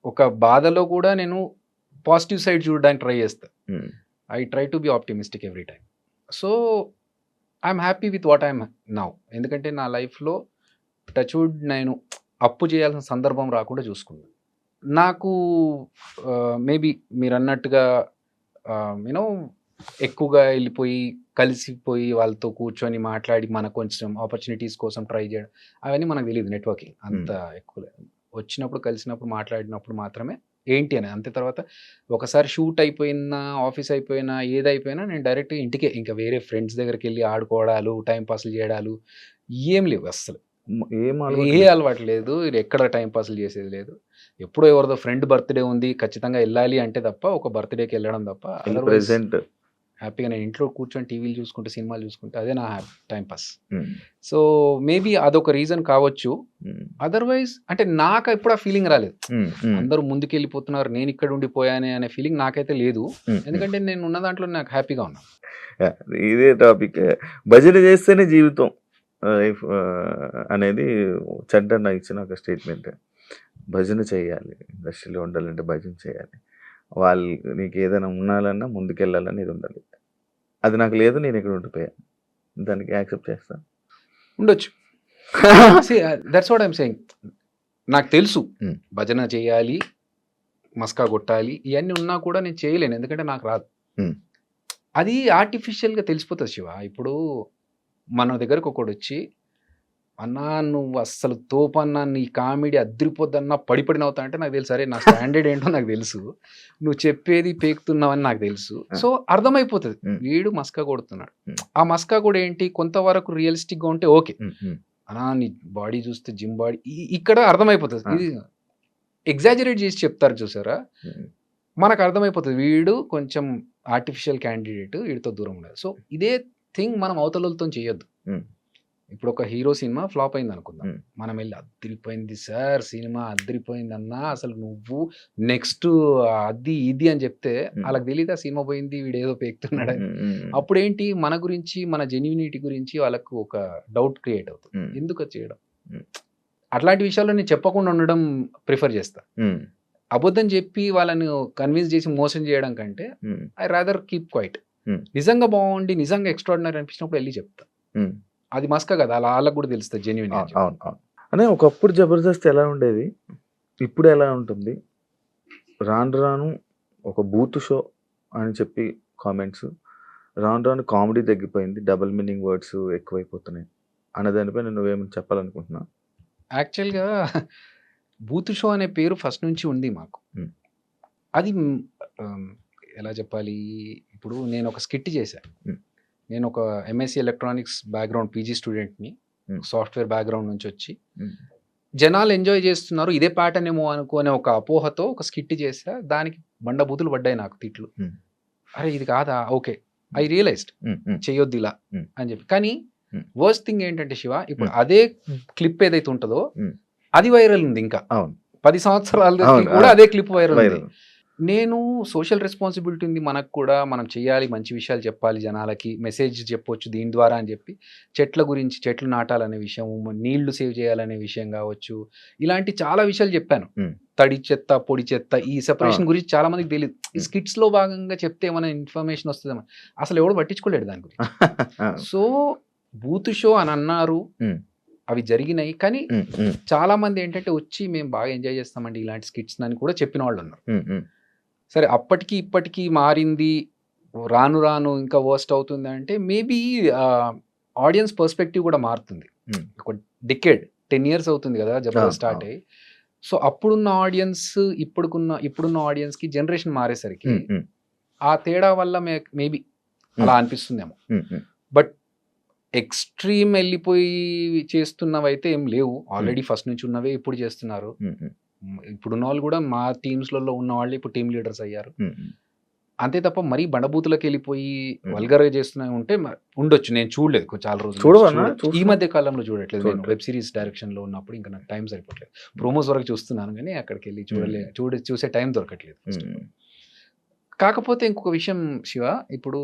ఒక బాధలో కూడా నేను పాజిటివ్ సైడ్ చూడడానికి ట్రై చేస్తాను. I try to be optimistic every time. So I'm happy with what I'm now. ఎందుకంటే నా లైఫ్లో టచ్వుడ్ నేను అప్పు చేయాల్సిన సందర్భం రాకుండా చూసుకున్నాను. నాకు మేబీ మీరు అన్నట్టుగా యూనో ఎక్కువగా వెళ్ళిపోయి కలిసిపోయి వాళ్ళతో కూర్చొని మాట్లాడి మనకు కొంచెం ఆపర్చునిటీస్ కోసం ట్రై చేయడం అవన్నీ మనకు తెలియదు. నెట్వర్కింగ్ అంత ఎక్కువ లేదు. వచ్చినప్పుడు కలిసినప్పుడు మాట్లాడినప్పుడు మాత్రమే ఏంటి అని. అంతే తర్వాత ఒకసారి షూట్ అయిపోయినా ఆఫీస్ అయిపోయినా ఏదైపోయినా నేను డైరెక్ట్ ఇంటికే, ఇంకా వేరే ఫ్రెండ్స్ దగ్గరికి వెళ్ళి ఆడుకోవడాలు టైం పాస్లు చేయడాలు ఏం లేవు అస్సలు. ఏం ఏ అలవాటు లేదు. ఎక్కడ టైం పాస్లు చేసేది లేదు. ఎప్పుడో ఎవరిదో ఫ్రెండ్ బర్త్డే ఉంది ఖచ్చితంగా వెళ్ళాలి అంటే తప్ప, ఒక బర్త్డేకి వెళ్ళడం తప్ప ప్రెసెంట్ హ్యాపీగా నేను ఇంట్లో కూర్చొని టీవీలు చూసుకుంటే సినిమాలు చూసుకుంటే అదే నా టైం పాస్. సో మేబీ అదొక రీజన్ కావచ్చు. అదర్వైజ్ అంటే నాకు ఎప్పుడు ఆ ఫీలింగ్ రాలేదు. అందరూ ముందుకు వెళ్ళిపోతున్నారు నేను ఇక్కడ ఉండిపోయానే అనే ఫీలింగ్ నాకైతే లేదు. ఎందుకంటే నేను ఉన్న దాంట్లో నాకు హ్యాపీగా ఉన్నాను. ఇదే టాపిక్. భజన చేస్తేనే జీవితం అనేది చంటన్న ఇచ్చిన ఒక స్టేట్మెంట్. భజన చేయాలి, ఇండస్ట్రీలో ఉండాలంటే భజన చేయాలి. వాళ్ళు నీకు ఏదైనా ఉండాలన్నా ముందుకెళ్ళాలని ఇది ఉండాలి. అది నాకు లేదు, నేను ఇక్కడ ఉండిపోయాను. దానికి యాక్సెప్ట్ చేస్తాను. ఉండొచ్చు. That's what I'm saying. నాకు తెలుసు భజన చేయాలి, మస్కా కొట్టాలి, ఇవన్నీ ఉన్నా కూడా నేను చేయలేను. ఎందుకంటే నాకు రాదు. అది ఆర్టిఫిషియల్గా తెలిసిపోతుంది శివ. ఇప్పుడు మన దగ్గరకు ఒకడు వచ్చి అన్నా నువ్వు అస్సలు తోపన్నా, నీ కామెడీ అద్దరిపోద్దన్నా పడిపడి నవ్వుతా అంటే నాకు తెలుసు. అరే నా స్టాండర్డ్ ఏంటో నాకు తెలుసు, నువ్వు చెప్పేది పేకుతున్నావని నాకు తెలుసు. సో అర్థమైపోతుంది వీడు మస్కా కొడుతున్నాడు. ఆ మస్కా కూడా ఏంటి కొంతవరకు రియలిస్టిక్గా ఉంటే ఓకే, అన్నా నీ బాడీ చూస్తే జిమ్ బాడీ ఇక్కడ అర్థమైపోతుంది. ఇది ఎగ్జాజరేట్ చేసి చెప్తారు చూసారా, మనకు అర్థమైపోతుంది వీడు కొంచెం ఆర్టిఫిషియల్ క్యాండిడేట్, వీడితో దూరం ఉండాలి. సో ఇదే థింగ్ మనం అవతలతో చేయొద్దు. ఇప్పుడు ఒక హీరో సినిమా ఫ్లాప్ అయింది అనుకుందాం, మనం వెళ్ళి అద్దరిపోయింది సార్ సినిమా అద్దరిపోయింది అన్నా, అసలు నువ్వు నెక్స్ట్ అది ఇది అని చెప్తే వాళ్ళకి తెలియదు ఆ సినిమా పోయింది వీడు ఏదో పేకుతున్నాడని. అప్పుడు ఏంటి మన గురించి మన జెన్యూనిటీ గురించి వాళ్ళకు ఒక డౌట్ క్రియేట్ అవుతుంది. ఎందుకు అది చేయడం? అట్లాంటి విషయాల్లో నేను చెప్పకుండా ఉండడం ప్రిఫర్ చేస్తా. అబద్ధం చెప్పి వాళ్ళని కన్విన్స్ చేసి మోసం చేయడం కంటే ఐ రాదర్ కీప్ క్వైట్. నిజంగా బాగుండి నిజంగా ఎక్స్ట్రాడినరీ అనిపించినప్పుడు వెళ్ళి చెప్తా. అది మస్కా కదా, అలా వాళ్ళకి కూడా తెలుస్తుంది జెన్యూన్. అవును అనే ఒకప్పుడు జబర్దస్త్ ఎలా ఉండేది, ఇప్పుడు ఎలా ఉంటుంది? రాను రాను ఒక బూత్ షో అని చెప్పి కామెంట్స్, రాను రాను కామెడీ తగ్గిపోయింది, డబుల్ మీనింగ్ వర్డ్స్ ఎక్కువైపోతున్నాయి అనే దానిపై నువ్వేమని చెప్పాలనుకుంటున్నా? యాక్చువల్గా బూత్ షో అనే పేరు ఫస్ట్ నుంచి ఉంది మాకు. అది ఎలా చెప్పాలి, ఇప్పుడు నేను ఒక స్కిట్ చేశాను. నేను ఒక ఎంఎస్సి ఎలక్ట్రానిక్స్ బ్యాక్గ్రౌండ్ పీజీ స్టూడెంట్ని, సాఫ్ట్వేర్ బ్యాక్గ్రౌండ్ నుంచి వచ్చి జనాలు ఎంజాయ్ చేస్తున్నారు ఇదే ప్యాటర్న్ ఏమో అనుకునే ఒక అపోహతో ఒక స్కిట్ చేసా. దానికి బండబూతులు పడ్డాయి నాకు, తిట్లు. అరే ఇది కాదా, ఓకే ఐ రియలైజ్డ్ చెయ్యొద్దు ఇలా అని చెప్పి. కానీ వర్స్ట్ థింగ్ ఏంటంటే శివ, ఇప్పుడు అదే క్లిప్ ఏదైతే ఉంటుందో అది వైరల్ ఉంది. ఇంకా 10 సంవత్సరాలు కూడా అదే క్లిప్ వైరల్ ఉంది. నేను సోషల్ రెస్పాన్సిబిలిటీ ఉంది మనకు కూడా, మనం చేయాలి, మంచి విషయాలు చెప్పాలి, జనాలకి మెసేజ్ చెప్పొచ్చు దీని ద్వారా అని చెప్పి చెట్ల గురించి, చెట్లు నాటాలనే విషయం, నీళ్లు సేవ్ చేయాలనే విషయం కావచ్చు, ఇలాంటి చాలా విషయాలు చెప్పాను. తడి చెత్త పొడి చెత్త ఈ సెపరేషన్ గురించి చాలా మందికి తెలియదు. ఈ స్కిట్స్ లో భాగంగా చెప్తే ఏమైనా ఇన్ఫర్మేషన్ వస్తుందేమో, అసలు ఎవడు పట్టించుకోలేడు దాని గురించి. సో బూత్ షో అని అన్నారు, అవి జరిగినాయి. కానీ చాలా మంది ఏంటంటే వచ్చి మేము బాగా ఎంజాయ్ చేస్తామండి ఇలాంటి స్కిట్స్ అని కూడా చెప్పిన వాళ్ళు ఉన్నారు. సరే అప్పటికి ఇప్పటికీ మారింది, రాను రాను ఇంకా వర్స్ట్ అవుతుంది అంటే మేబీ ఆడియన్స్ పర్స్పెక్టివ్ కూడా మారుతుంది. ఒక డికేడ్ 10 years అవుతుంది కదా జబర్దస్త్ స్టార్ట్ అయ్యి. సో అప్పుడున్న ఆడియన్స్ ఇప్పుడున్న ఆడియన్స్కి జనరేషన్ మారేసరికి ఆ తేడా వల్ల మేబీ అలా అనిపిస్తుందేమో. బట్ ఎక్స్ట్రీమ్ వెళ్ళిపోయి చేస్తున్నవైతే ఏం లేవు. ఆల్రెడీ ఫస్ట్ నుంచి ఉన్నవే ఇప్పుడు చేస్తున్నారు. ఇప్పుడున్న వాళ్ళు కూడా మా టీమ్స్లలో ఉన్న వాళ్ళు ఇప్పుడు టీమ్ లీడర్స్ అయ్యారు. అంతే తప్ప మరీ బండబూతులకు వెళ్ళిపోయి వల్గర్గా చేస్తున్నా ఉంటే ఉండొచ్చు. నేను చూడలేదు చాలా రోజులు, ఈ మధ్య కాలంలో చూడట్లేదు. నేను వెబ్ సిరీస్ డైరెక్షన్ లో ఉన్నప్పుడు ఇంకా నాకు టైం సరిపోవట్లేదు. ప్రోమోస్ వరకు చూస్తున్నాను కానీ అక్కడికి వెళ్ళి చూసే టైం దొరకట్లేదు. కాకపోతే ఇంకొక విషయం శివ, ఇప్పుడు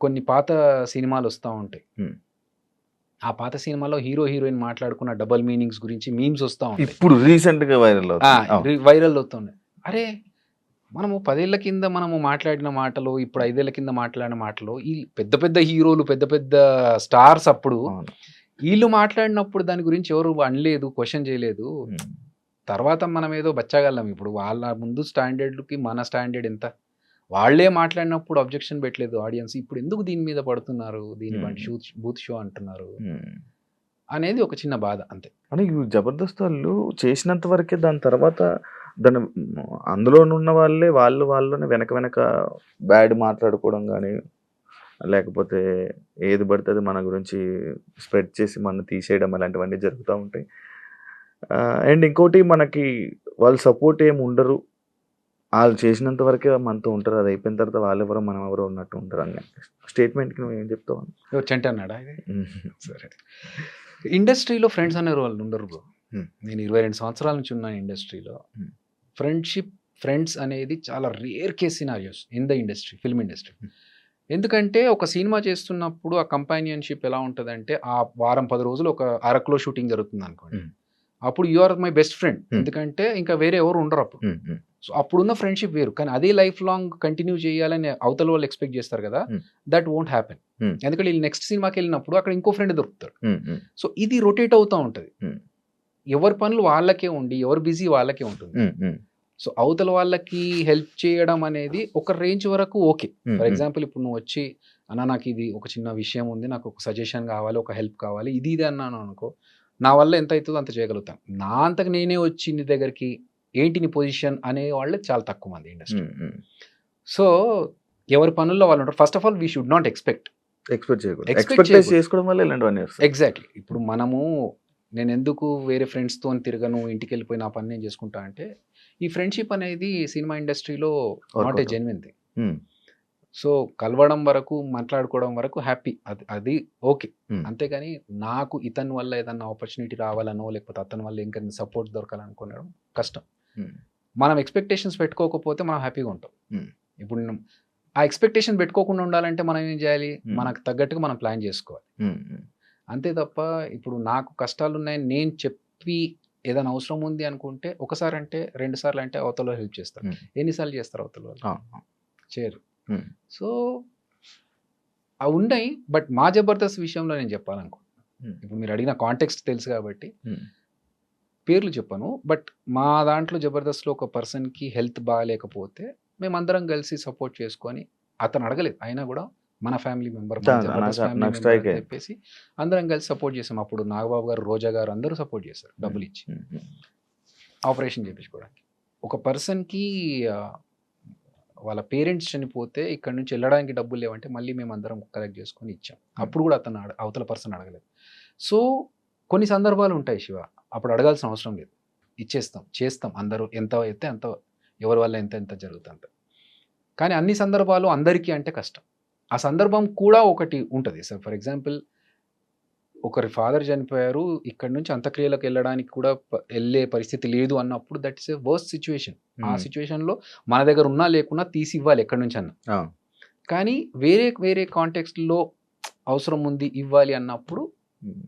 కొన్ని పాత సినిమాలు వస్తూ ఉంటాయి. ఆ పాత సినిమాలో హీరో హీరోయిన్ మాట్లాడుకున్న డబుల్ మీనింగ్స్ గురించి మీమ్స్ వస్తూ ఉంటాయి. ఇప్పుడు రీసెంట్ గా వైరల్ అవుతున్నాయి. అరే మనము 10 ఏళ్ల కింద మనము మాట్లాడిన మాటలు, ఇప్పుడు 5 ఏళ్ల కింద మాట్లాడిన మాటలు, ఈ పెద్ద పెద్ద హీరోలు, పెద్ద పెద్ద స్టార్స్ అప్పుడు అవును. ఈళ్ళు మాట్లాడినప్పుడు దాని గురించి ఎవరు అనలేదు, క్వెషన్ చేయలేదు. హ్మ్. తర్వాత మనం ఏదో బచ్చగాళ్ళం. ఇప్పుడు వాళ్ళ ముందు స్టాండర్డ్‌కి మన స్టాండర్డ్ ఎంత? వాళ్ళే మాట్లాడినప్పుడు అబ్జెక్షన్ పెట్టలేదు ఆడియన్స్. ఇప్పుడు ఎందుకు దీని మీద పడుతున్నారు? దీని హ్మ్. బండి బూత్ షో అంటున్నారు. హ్మ్. అనేది ఒక చిన్న బాధ అంతే. అని ఈ 'జబర్దస్త్' వాళ్ళు చేసినంత వరకే దాని తర్వాత దాన్ని అందులోనున్న వాళ్ళలోనే వెనక బ్యాడ్ మాట్లాడుకోవడం గాని, లేకపోతే ఏది పడితే అది మన గురించి స్ప్రెడ్ చేసి మనల్ని తీసేయడం అలాంటివన్నీ జరుగుతా ఉంటాయి. అండ్ ఇంకోటి మనకి వాళ్ళు సపోర్ట్ ఏమి ఉండరు. ఆళ్ళు చేసినంత వరకే మనతో ఉంటారు. అది అయిపోయిన తర్వాత వాళ్ళెవరో మనమెవరో ఉన్నట్టు ఉంటారని స్టేట్మెంట్‌కి నువ్వేం చెప్తావు? ఎవరు చంటి అన్నాడా ఇది? హ్మ్. సరే. ఇండస్ట్రీలో ఫ్రెండ్స్ అనేవాళ్ళు ఉండరు బ్రో. హ్మ్. నేను 22 సంవత్సరాల నుంచి ఉన్నాను ఇండస్ట్రీలో. హ్మ్. ఫ్రెండ్స్ అనేది చాలా rare case scenarios in the industry, film industry. హ్మ్. ఎందుకంటే ఒక సినిమా చేస్తున్నప్పుడు ఆ కంపానియన్‌షిప్ ఎలా ఉంటదంటే, ఆ వారం 10 రోజులు ఒక అరకులో షూటింగ్ జరుగుతుందనుకోండి. హ్మ్. అప్పుడు you are my best friend. Hmm. ఎందుకంటే ఇంకా వేరే ఎవరు ఉండరప్పుడు. హ్మ్. హ్మ్. సో, అప్పుడున్న ఫ్రెండ్‌షిప్ వేరు. కానీ అదే లైఫ్ లాంగ్ కంటిన్యూ చేయాలని అవతల వాళ్ళు ఎక్స్‌పెక్ట్ చేస్తారు కదా! హ్మ్. That won't happen. హ్మ్. ఎందుకంటే ఈళ్ళు నెక్స్ట్ సినిమాకెళ్ళినప్పుడు అక్కడ ఇంకో ఫ్రెండ్ దొరుకుతాడు. హ్మ్. హ్మ్. సో, ఇది రొటేట్ అవుతా ఉంటది. హ్మ్. ఎవరి పనులు వాళ్ళకే ఉండి, ఎవరి బిజీ వాళ్ళకే ఉంటుంది. హ్మ్. హ్మ్. సో, అవతల వాళ్ళకి హెల్ప్ చేయడం అనేది ఒక రేంజ్ వరకు ఓకే. హ్మ్. ఫర్ హ్మ్. ఎగ్జాంపుల్ ఇప్పుడు నువ్వొచ్చి, "అన్న నాకిది ఒక చిన్న విషయం ఉంది. నాకు ఒక సజెషన్ కావాలి, ఒక హెల్ప్ కావాలి." ఇది ఇది అన్నాను అనుకో, నా వల్ల ఎంత అయితదో అంత చేయగలుగుతాను. నా అంతకు నేనే వచ్చి నీ దగ్గరికి, ఏంటి నీ పొజిషన్ అనే వాళ్ళే చాలా తక్కువ మంది ఇండస్ట్రీలో. హ్మ్. హ్మ్. సో, ఎవరి పనుల్లో వాళ్ళు ఉంటారు. First of all we should not expect. Expect చేయకూడదు. ఎక్స్‌పెక్ట్ ఎక్స్‌పెక్టైజ్ చేయకూడదు. చేసుకోవడం వల్ల ఇలాంటివన్నీ వస్తాయి. ఎగ్జాక్ట్‌లీ. ఇప్పుడు మనము నేనెందుకు వేరే ఫ్రెండ్స్‌తోని తిరగను, ఇంటికెళ్ళిపోయి నా పని నేను చేసుకుంటా అంటే, ఈ ఫ్రెండ్‌షిప్ అనేది సినిమా ఇండస్ట్రీలో not a work out. Genuine thing. Hmm. So, కలవడం వరకు, మాట్లాడుకోవడం వరకు హ్యాపీ. అది ఓకే. హ్మ్. అంతేగాని నాకు ఇతని వల్ల ఏదన్నా ఆపర్చునిటీ రావాలనో, లేకపోతే అతని వల్ల ఇంకేదైనా సపోర్ట్ దొరకాలనుకోవడం కష్టం. హ్మ్. మనం ఎక్స్‌పెక్టేషన్స్ పెట్టుకోకపోతే మనం హ్యాపీగా ఉంటాం. హ్మ్. ఇప్పుడు ఆ ఎక్స్‌పెక్టేషన్ పెట్టుకోకుండా ఉండాలంటే మనం ఏం చేయాలి? హ్మ్. మనకు తగ్గట్టుగా మనం ప్లాన్ చేసుకోవాలి. హ్మ్. హ్మ్. అంతే తప్ప ఇప్పుడు నాకు కష్టాలున్నాయని నేను చెప్పి ఏదైనా అవసరం ఉంది అనుకుంటే ఒకసారంటే, 2 సార్లంటే అవతలోళ్ళు హెల్ప్ చేస్తారు. హ్మ్. ఎన్ని సార్లు చేస్తారు అవతల వాళ్ళు? ఆ! చేయరు. హ్మ్. సో, అవున్నాయి. బట్ మా 'జబర్దస్త్' విషయంలో నేను చెప్పాలనుకుంటున్నా. హ్మ్. ఇప్పుడు మీరు అడిగిన కాంటెక్స్ట్ తెలుసు కాబట్టి హ్మ్. పేర్లు చెప్పను. బట్ మా దాంట్లో 'జబర్దస్త్‌లో' ఒక పర్సన్‌కి హెల్త్ బాలేకపోతే మేమందరం కలిసి సపోర్ట్ చేసుకొని అతను అడగలేదు. అయినా గూడా మన ఫ్యామిలీ మెంబర్, మన నాకు 'జబర్దస్త్' ఫ్యామిలీ నాకు మెంబర్ స్ట్రైక్ అని అయింది. చెప్పేసి అందరం కలిసి సపోర్ట్ చేసాం. అప్పుడు నాగబాబు గారు, రోజా గారు అందరూ సపోర్ట్ చేశారు హ్మ్. డబ్బులిచ్చి. హ్మ్. హ్మ్. ఆపరేషన్ చేపించుకోవడానికి. ఒక పర్సన్‌కి ఆహ్, వాళ్ళ పేరెంట్స్ చనిపోతే ఇక్కడి నుంచి ఎళ్ళడానికి డబ్బులు లేవంటే మళ్ళీ మేమందరం కలెక్ట్ చేసుకొని ఇచ్చాం. హ్మ్. అప్పుడు గూడా అతను అవతల పర్సన్ అడగలేదు. సో, కొన్ని సందర్భాలుంటాయి శివ. అప్పుడు అడగాల్సిన అవసరం లేదు. ఇచ్చేస్తాం. చేస్తాం అందరూ ఎంత అయితే అంత ఎవరి వల్ల ఎంత ఎంత జరుగుతే అంత. కానీ అన్ని సందర్భాలు అందరికీ అంటే కష్టం. ఆ సందర్భం కూడా ఒకటి ఉంటది. ఫర్ ఎగ్జాంపుల్ ఒకరి ఫాదర్ చనిపోయారు. ఇక్కడి నుంచి అంత్యక్రియలకెళ్ళడానికి కూడా ఎళ్ళే పరిస్థితి లేదు అన్నప్పుడు that is a worst situation. ఆ హ్మ్. సిట్యుయేషన్‌లో మన దగ్గర ఉన్నా లేకున్నా తీసివ్వాలి ఎక్కడి నుంచన్నా. ఆ! కానీ వేరే కాంటెక్స్ట్‌లో అవసరం ఉంది ఇవ్వాలి అన్నప్పుడు హ్మ్.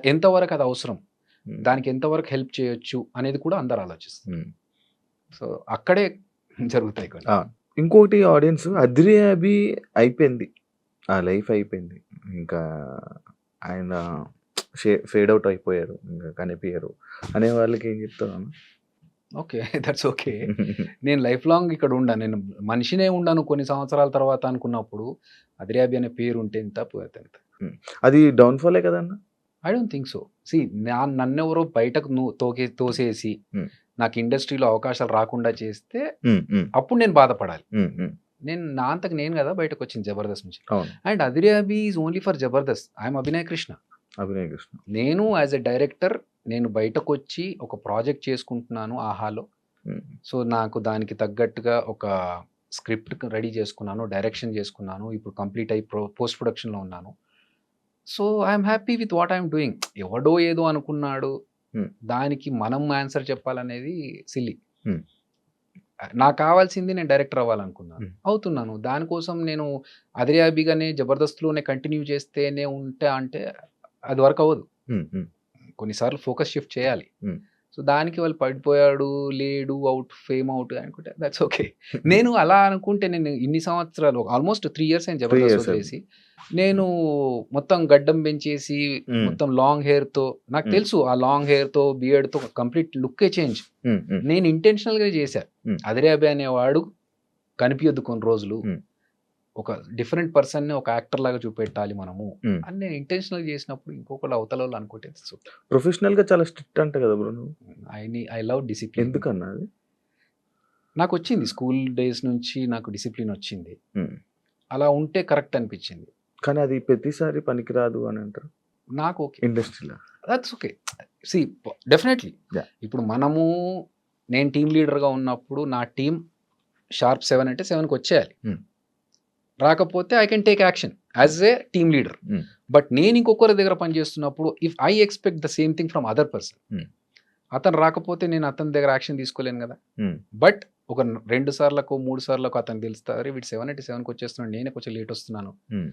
ఎంతవరకు అది అవసరం? హ్మ్. దానికి ఎంతవరకు హెల్ప్ చేయొచ్చు అనేది కూడా అందరూ ఆలోచిస్తారు. హ్మ్. సో, అక్కడే జరుగుతాయి కొన్ని. ఆ! ఇంకోటి ఆడియన్స్ 'అద్రి అభి' అయిపోయింది. ఆ లైఫ్ అయిపోయింది. ఇంకా ఆయన ఫేడ్ ఔట్ అయిపోయారు. ఇంక కనిపియరు అనే వాళ్ళకి ఏం చెప్తావు? ఓకే. That's okay. నేను లైఫ్ లాంగ్ ఇక్కడ నేను మనిషినే ఉండను కొన్ని సంవత్సరాల తర్వాత అనుకున్నప్పుడు 'అదిరాబి' అనే పేరు ఉంటే ఎంత పోతే ఎంత. హ్మ్. అది డౌన్‌ఫాలే కదన్నా! I don't think so. See నన్నెవరో బయటకు తోసేసి హ్మ్. నాకు ఇండస్ట్రీలో అవకాశాలు రాకుండా చేస్తే హ్మ్. హ్మ్. అప్పుడు నేను బాధపడాలి. హ్మ్. హ్మ్. నా అంతకు నేను గదా బయటకొచ్చింది 'జబర్దస్త్' నుంచి. అవును. అండ్ 'అదిరాబి' is only for 'Jabardasth.' I am Abhinay Krishna. Abhinay Krishna. నేను యాస్ ఎ డైరెక్టర్ నేను బయటకొచ్చి ఒక ప్రాజెక్ట్ చేసుకుంటున్నాను 'ఆహాలో.' హ్మ్. సో, నాకు దానికి తగ్గట్టుగా ఒక స్క్రిప్ట్ రెడీ చేసుకున్నాను. డైరెక్షన్ చేసుకున్నాను. ఇప్పుడు కంప్లీట్ అయ్యి పోస్ట్ ప్రొడక్షన్‌లో ఉన్నాను. So, I am happy with what I am doing. ఎవడో ఏదో అనుకున్నాడు. హ్మ్. దానికి మనం ఆన్సర్ చెప్పాలనేది సిల్లీ. హ్మ్. నాకు కావాల్సింది నేను డైరెక్టర్ అవ్వాలనుకున్నాను. హ్మ్. అవుతున్నాను. దానికోసం నేను అదిరాబిగానే జబర్దస్త్‌లోనే కంటిన్యూ చేస్తేనే ఉంటా అంటే అది వర్క్ అవ్వదు. హ్మ్. హ్మ్. కొన్ని సార్లు ఫోకస్ షిఫ్ట్ చేయాలి. హ్మ్. సో దానికి వాళ్ళు పడిపోయాడు, లేడు, అవుట్, ఫేమ్ అవుట్ అనుకుంటే దట్స్ ఓకే. నేను అలా అనుకుంటే నేను ఇన్ని సంవత్సరాలు ఆల్మోస్ట్ 3 ఇయర్స్ అయింది 3 జబర్దస్త్ years వదిలేసి. నేను మొత్తం గడ్డం పెంచేసి మొత్తం లాంగ్ హెయిర్‌తో నాకు Hmm. తెలుసు ఆ లాంగ్ హెయిర్‌తో, బియర్డ్‌తో కంప్లీట్ లుక్కే చేంజ్. నేను ఇంటెన్షనల్‌గా చేశా. Hmm. అదిరే అభి అనేవాడు కనిపియొద్దు కొన్ని రోజులు. Hmm. ఒక డిఫరెంట్ పర్సన్‌ని ఒక యాక్టర్ లాగా చూపెట్టాలి మనము Hmm. అని నేను ఇంటెన్షనల్‌గా చేసినప్పుడు ఇంకొకళ్ళు అవతలోళ్ళు అనుకుంటే ప్రొఫెషనల్ గా చాలా స్ట్రిక్ట్ అంట కదా బ్రో నువ్వు? I love discipline. ఎందుకన్నా అది? నాకొచ్చింది స్కూల్ డేస్ నుంచి నాకు డిసిప్లిన్ వచ్చింది. Hmm. అలా ఉంటే కరెక్ట్ అనిపించింది. కానీ అది ప్రతిసారి పనికిరాదు అని అంటారు నాకు ఓకే. ఇండస్ట్రీలో. That's okay. See definitely. Yeah. ఇప్పుడు నేను టీమ్ లీడర్‌గా ఉన్నప్పుడు నా టీమ్ షార్ప్ 7 అంటే 7కి వచ్చేయాలి. Hmm. రాకపోతే I can take action as a team leader. Hmm. But నేను ఇంకొకరి దగ్గర పనిచేస్తున్నప్పుడు if I expect the same thing from other person, Hmm. అతను రాకపోతే నేను అతని దగ్గర యాక్షన్ తీసుకోలేను కదా. Hmm. బట్ ఒక 2 సార్లకు 3 సార్లకు అతను తెలుస్తా, అరే వీడు 7 అంటే 7కి వచ్చేస్తున్నాడు, నేనే కొంచెం లేట్ వస్తున్నాను, Hmm.